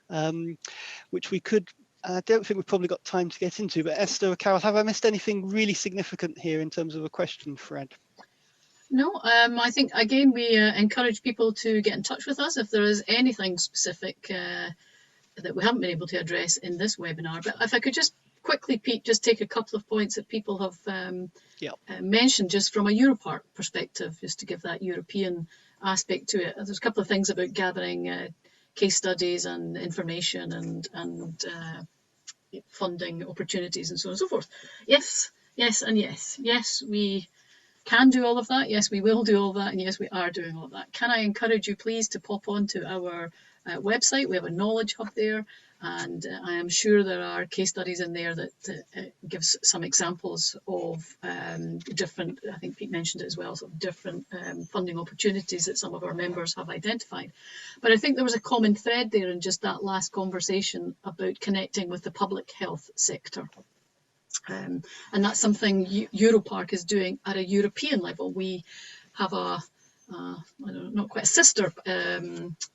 [SPEAKER 2] which we could, I don't think we've probably got time to get into, but Esther or Carol, have I missed anything really significant here in terms of a question, Fred?
[SPEAKER 1] No, I think, again, we encourage people to get in touch with us if there is anything specific that we haven't been able to address in this webinar. But if I could just quickly, Pete, just take a couple of points that people have mentioned just from a Europark perspective, just to give that European aspect to it. There's a couple of things about gathering case studies and information and funding opportunities and so on and so forth. Yes, yes, and yes. Yes, we can do all of that. Yes, we will do all of that. And yes, we are doing all of that. Can I encourage you, please, to pop onto our website? We have a knowledge hub there. And I am sure there are case studies in there that gives some examples of different, I think Pete mentioned it as well, sort of different funding opportunities that some of our members have identified. But I think there was a common thread there in just that last conversation about connecting with the public health sector. And that's something Europark is doing at a European level. We have a not quite a sister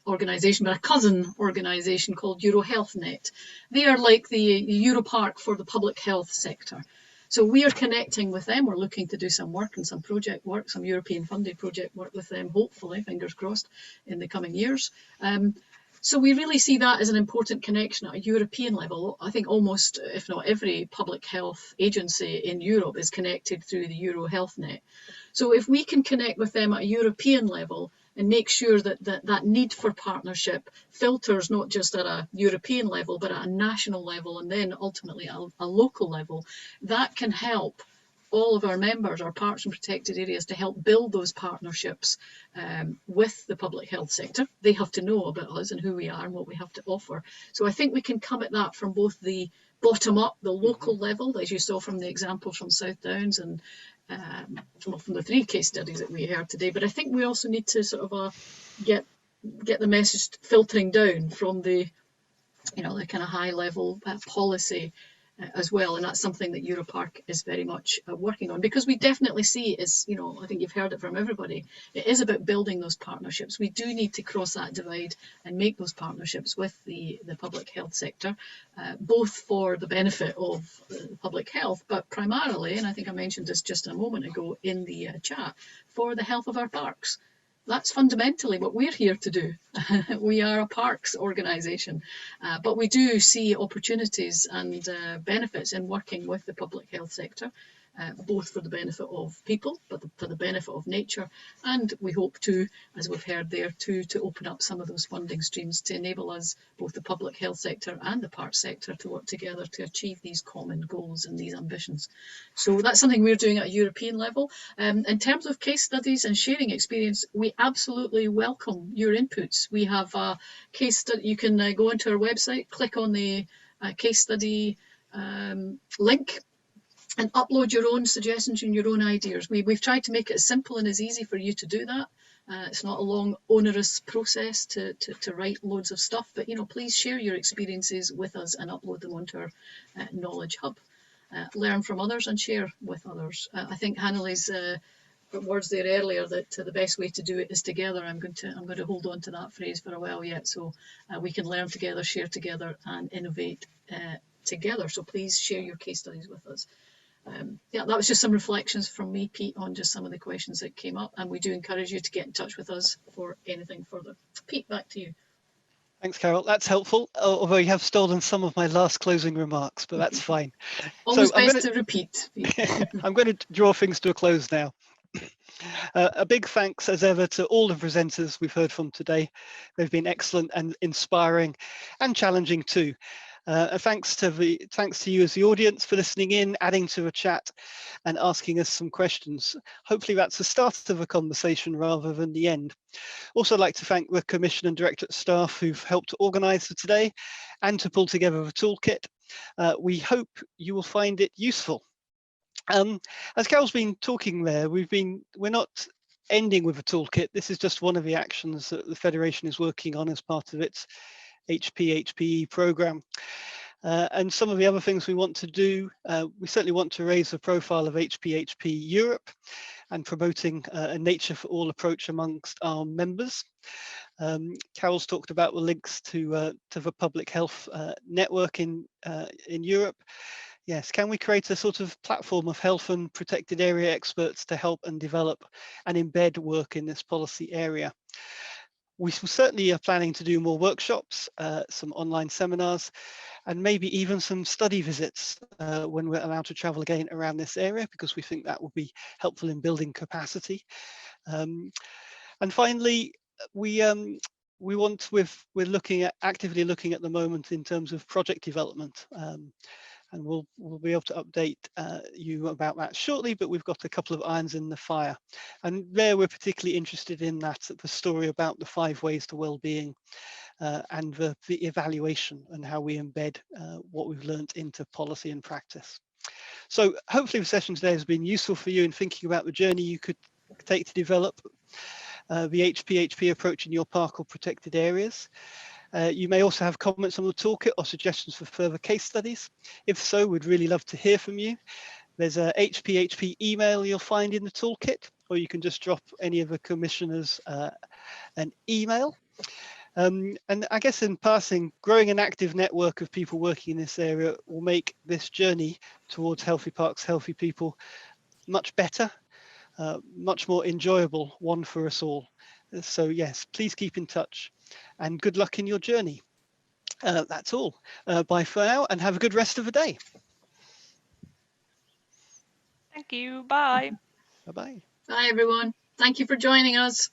[SPEAKER 1] organisation, but a cousin organisation called EuroHealthNet. They are like the Europark for the public health sector. So we are connecting with them. We're looking to do some work and some project work, some European funded project work with them, hopefully, fingers crossed, in the coming years. So we really see that as an important connection at a European level. I think almost, if not every public health agency in Europe is connected through the EuroHealthNet. So if we can connect with them at a European level and make sure that need for partnership filters not just at a European level, but at a national level, and then ultimately a local level, that can help all of our members, our parks and protected areas, to help build those partnerships with the public health sector. They have to know about us and who we are and what we have to offer. So I think we can come at that from both the bottom up, the local level, as you saw from the example from South Downs and from the 3 case studies that we heard today. But I think we also need to sort of get the message filtering down from the, the kind of high level policy as well, and that's something that Europark is very much working on, because we definitely see is, I think you've heard it from everybody, it is about building those partnerships. We do need to cross that divide and make those partnerships with the public health sector, both for the benefit of public health, but primarily, and I think I mentioned this just a moment ago in the chat, for the health of our parks. That's fundamentally what we're here to do. We are a parks organisation, but we do see opportunities and benefits in working with the public health sector, both for the benefit of people, but for the benefit of nature. And we hope to, as we've heard there, to open up some of those funding streams to enable us, both the public health sector and the parks sector, to work together to achieve these common goals and these ambitions. So that's something we're doing at a European level. In terms of case studies and sharing experience, we absolutely welcome your inputs. We have a case study. You can go onto our website, click on the case study link, and upload your own suggestions and your own ideas. We've tried to make it as simple and as easy for you to do that. It's not a long, onerous process to write loads of stuff, but please share your experiences with us and upload them onto our knowledge hub. Learn from others and share with others. I think Hannele's words there earlier that the best way to do it is together. I'm going to hold on to that phrase for a while yet, so we can learn together, share together, and innovate together. So please share your case studies with us. Yeah, that was just some reflections from me, Pete, on just some of the questions that came up, and we do encourage you to get in touch with us for anything further. Pete, back to you.
[SPEAKER 2] Thanks, Carol. That's helpful, although you have stolen some of my last closing remarks, but that's fine.
[SPEAKER 1] Always best to repeat.
[SPEAKER 2] I'm going to draw things to a close now. A big thanks as ever to all the presenters we've heard from today. They've been excellent and inspiring and challenging too. Thanks to you as the audience for listening in, adding to a chat and asking us some questions. Hopefully that's the start of a conversation rather than the end. Also, I'd like to thank the Commission and Directorate staff who've helped to organise for today and to pull together the toolkit. We hope you will find it useful. As Carol's been talking there, we're not ending with a toolkit. This is just one of the actions that the Federation is working on as part of its HPE programme. And some of the other things we want to do, we certainly want to raise the profile of HPHP Europe and promoting a nature for all approach amongst our members. Carol's talked about the links to the public health network in Europe. Yes, can we create a sort of platform of health and protected area experts to help and develop and embed work in this policy area? We certainly are planning to do more workshops, some online seminars, and maybe even some study visits when we're allowed to travel again around this area, because we think that will be helpful in building capacity. And finally, we're actively looking at the moment in terms of project development. And we'll be able to update you about that shortly, but we've got a couple of irons in the fire. And there we're particularly interested in the story about the 5 ways to well-being and the evaluation and how we embed what we've learned into policy and practice. So hopefully the session today has been useful for you in thinking about the journey you could take to develop the HPHP approach in your park or protected areas. You may also have comments on the toolkit or suggestions for further case studies. If so, we'd really love to hear from you. There's a HPHP email you'll find in the toolkit, or you can just drop any of the commissioners an email. And I guess in passing, growing an active network of people working in this area will make this journey towards healthy parks, healthy people much better, much more enjoyable, one for us all. So yes, please keep in touch and good luck in your journey. That's all. Bye for now and have a good rest of the day.
[SPEAKER 3] Thank you. Bye.
[SPEAKER 2] Bye-bye.
[SPEAKER 1] Bye, everyone. Thank you for joining us.